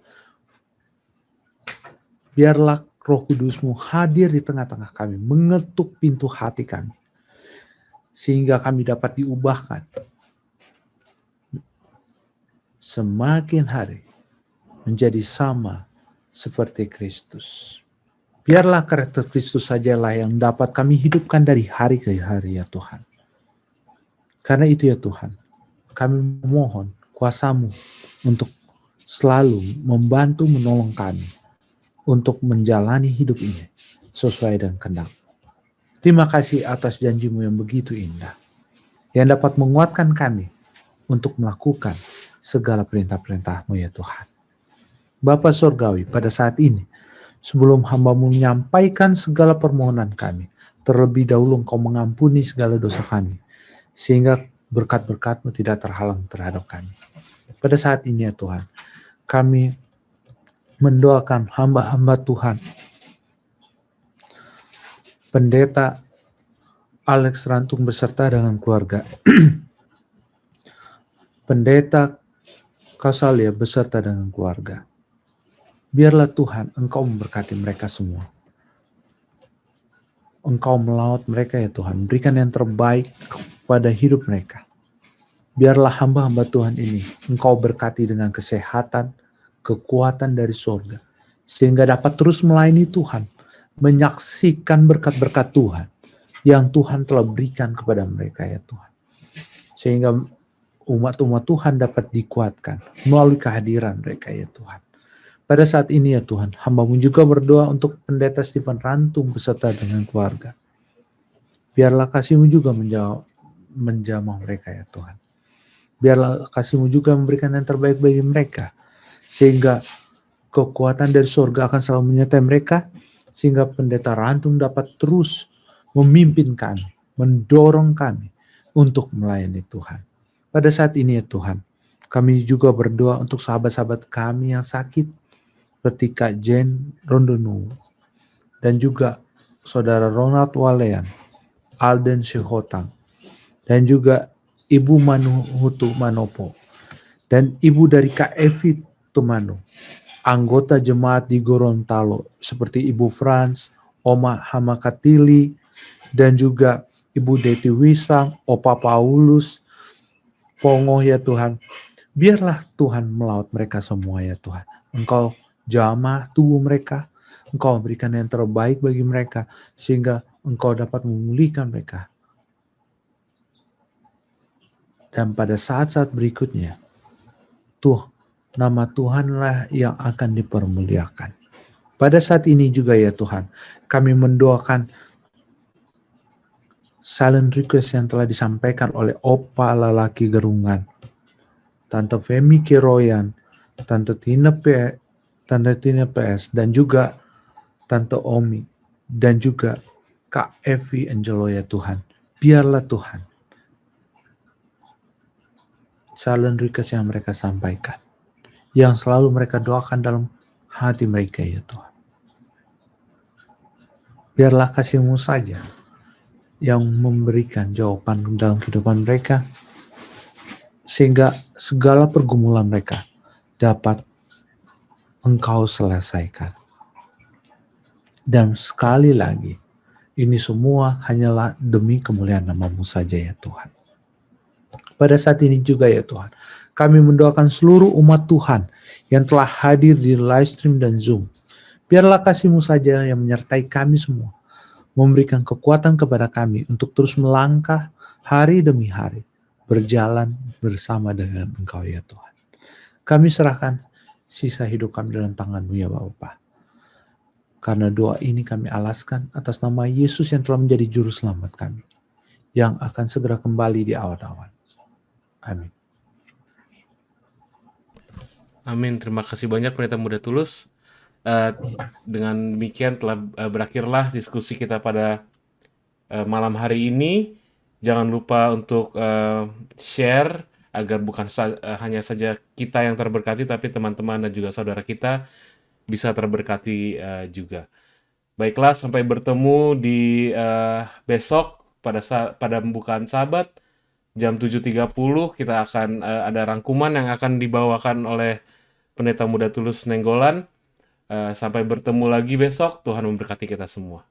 Biarlah Roh Kudus-Mu hadir di tengah-tengah kami, mengetuk pintu hati kami. Sehingga kami dapat diubahkan. Semakin hari menjadi sama seperti Kristus. Biarlah karakter Kristus sajalah yang dapat kami hidupkan dari hari ke hari ya Tuhan. Karena itu ya Tuhan, kami memohon kuasa-Mu untuk selalu membantu menolong kami untuk menjalani hidup ini sesuai dengan kehendak. Terima kasih atas janji-Mu yang begitu indah, yang dapat menguatkan kami untuk melakukan segala perintah-perintah-Mu ya Tuhan. Bapa Surgawi, pada saat ini, sebelum hamba-Mu menyampaikan segala permohonan kami, terlebih dahulu Engkau mengampuni segala dosa kami, sehingga berkat-berkat-Mu tidak terhalang terhadap kami. Pada saat ini ya Tuhan, kami mendoakan hamba-hamba Tuhan, Pendeta Alex Rantung beserta dengan keluarga, Pendeta Kausalia beserta dengan keluarga. Biarlah Tuhan Engkau memberkati mereka semua. Engkau melawat mereka ya Tuhan, berikan yang terbaik pada hidup mereka. Biarlah hamba-hamba Tuhan ini Engkau berkati dengan kesehatan, kekuatan dari surga, sehingga dapat terus melayani Tuhan, menyaksikan berkat-berkat Tuhan yang Tuhan telah berikan kepada mereka ya Tuhan. Sehingga umat-umat Tuhan dapat dikuatkan melalui kehadiran mereka ya Tuhan. Pada saat ini ya Tuhan, hamba-Mu juga berdoa untuk Pendeta Stephen Rantung beserta dengan keluarga. Biarlah kasih-Mu juga menjamah mereka ya Tuhan. Biarlah kasih-Mu juga memberikan yang terbaik bagi mereka, sehingga kekuatan dari surga akan selalu menyertai mereka, sehingga Pendeta Rantung dapat terus memimpin kami, mendorong kami untuk melayani Tuhan. Pada saat ini ya Tuhan, kami juga berdoa untuk sahabat-sahabat kami yang sakit, seperti Kak Jen Rondonu, dan juga Saudara Ronald Walean, Alden Syehotang, dan juga Ibu Manuhutu Manopo, dan Ibu dari Kak Evi Tumanu, anggota jemaat di Gorontalo, seperti Ibu Frans, Oma Hamakatili, dan juga Ibu Deti Wisang, Opa Paulus, Pongo ya Tuhan. Biarlah Tuhan melawat mereka semua ya Tuhan. Engkau jamah tubuh mereka, Engkau berikan yang terbaik bagi mereka, sehingga Engkau dapat memulihkan mereka. Dan pada saat-saat berikutnya, nama Tuhanlah yang akan dipermuliakan. Pada saat ini juga ya Tuhan, kami mendoakan silent request yang telah disampaikan oleh Opa Lalaki Gerungan, Tante Femi Kiroyan, Tante Tina PS, dan juga Tante Omi, dan juga Kak Evi Angelo ya Tuhan. Biarlah Tuhan silent request yang mereka sampaikan, yang selalu mereka doakan dalam hati mereka ya Tuhan. Biarlah kasih-Mu saja yang memberikan jawaban dalam kehidupan mereka, sehingga segala pergumulan mereka dapat Engkau selesaikan. Dan sekali lagi, ini semua hanyalah demi kemuliaan nama-Mu saja ya Tuhan. Pada saat ini juga ya Tuhan, kami mendoakan seluruh umat Tuhan yang telah hadir di live stream dan Zoom. Biarlah kasih-Mu saja yang menyertai kami semua, memberikan kekuatan kepada kami untuk terus melangkah hari demi hari, berjalan bersama dengan Engkau ya Tuhan. Kami serahkan sisa hidup kami dalam tangan-Mu ya Bapa. Karena doa ini kami alaskan atas nama Yesus yang telah menjadi juru selamat kami, yang akan segera kembali di awan-awan. Amin. Amin. Terima kasih banyak Pendeta Muda Tulus. Dengan demikian telah berakhirlah diskusi kita pada malam hari ini. Jangan lupa untuk share agar bukan hanya saja kita yang terberkati, tapi teman-teman dan juga saudara kita bisa terberkati juga. Baiklah, sampai bertemu di besok pada pembukaan Sabat jam 7.30. Kita akan ada rangkuman yang akan dibawakan oleh Pendeta Muda Tulus Nenggolan. Sampai bertemu lagi besok. Tuhan memberkati kita semua.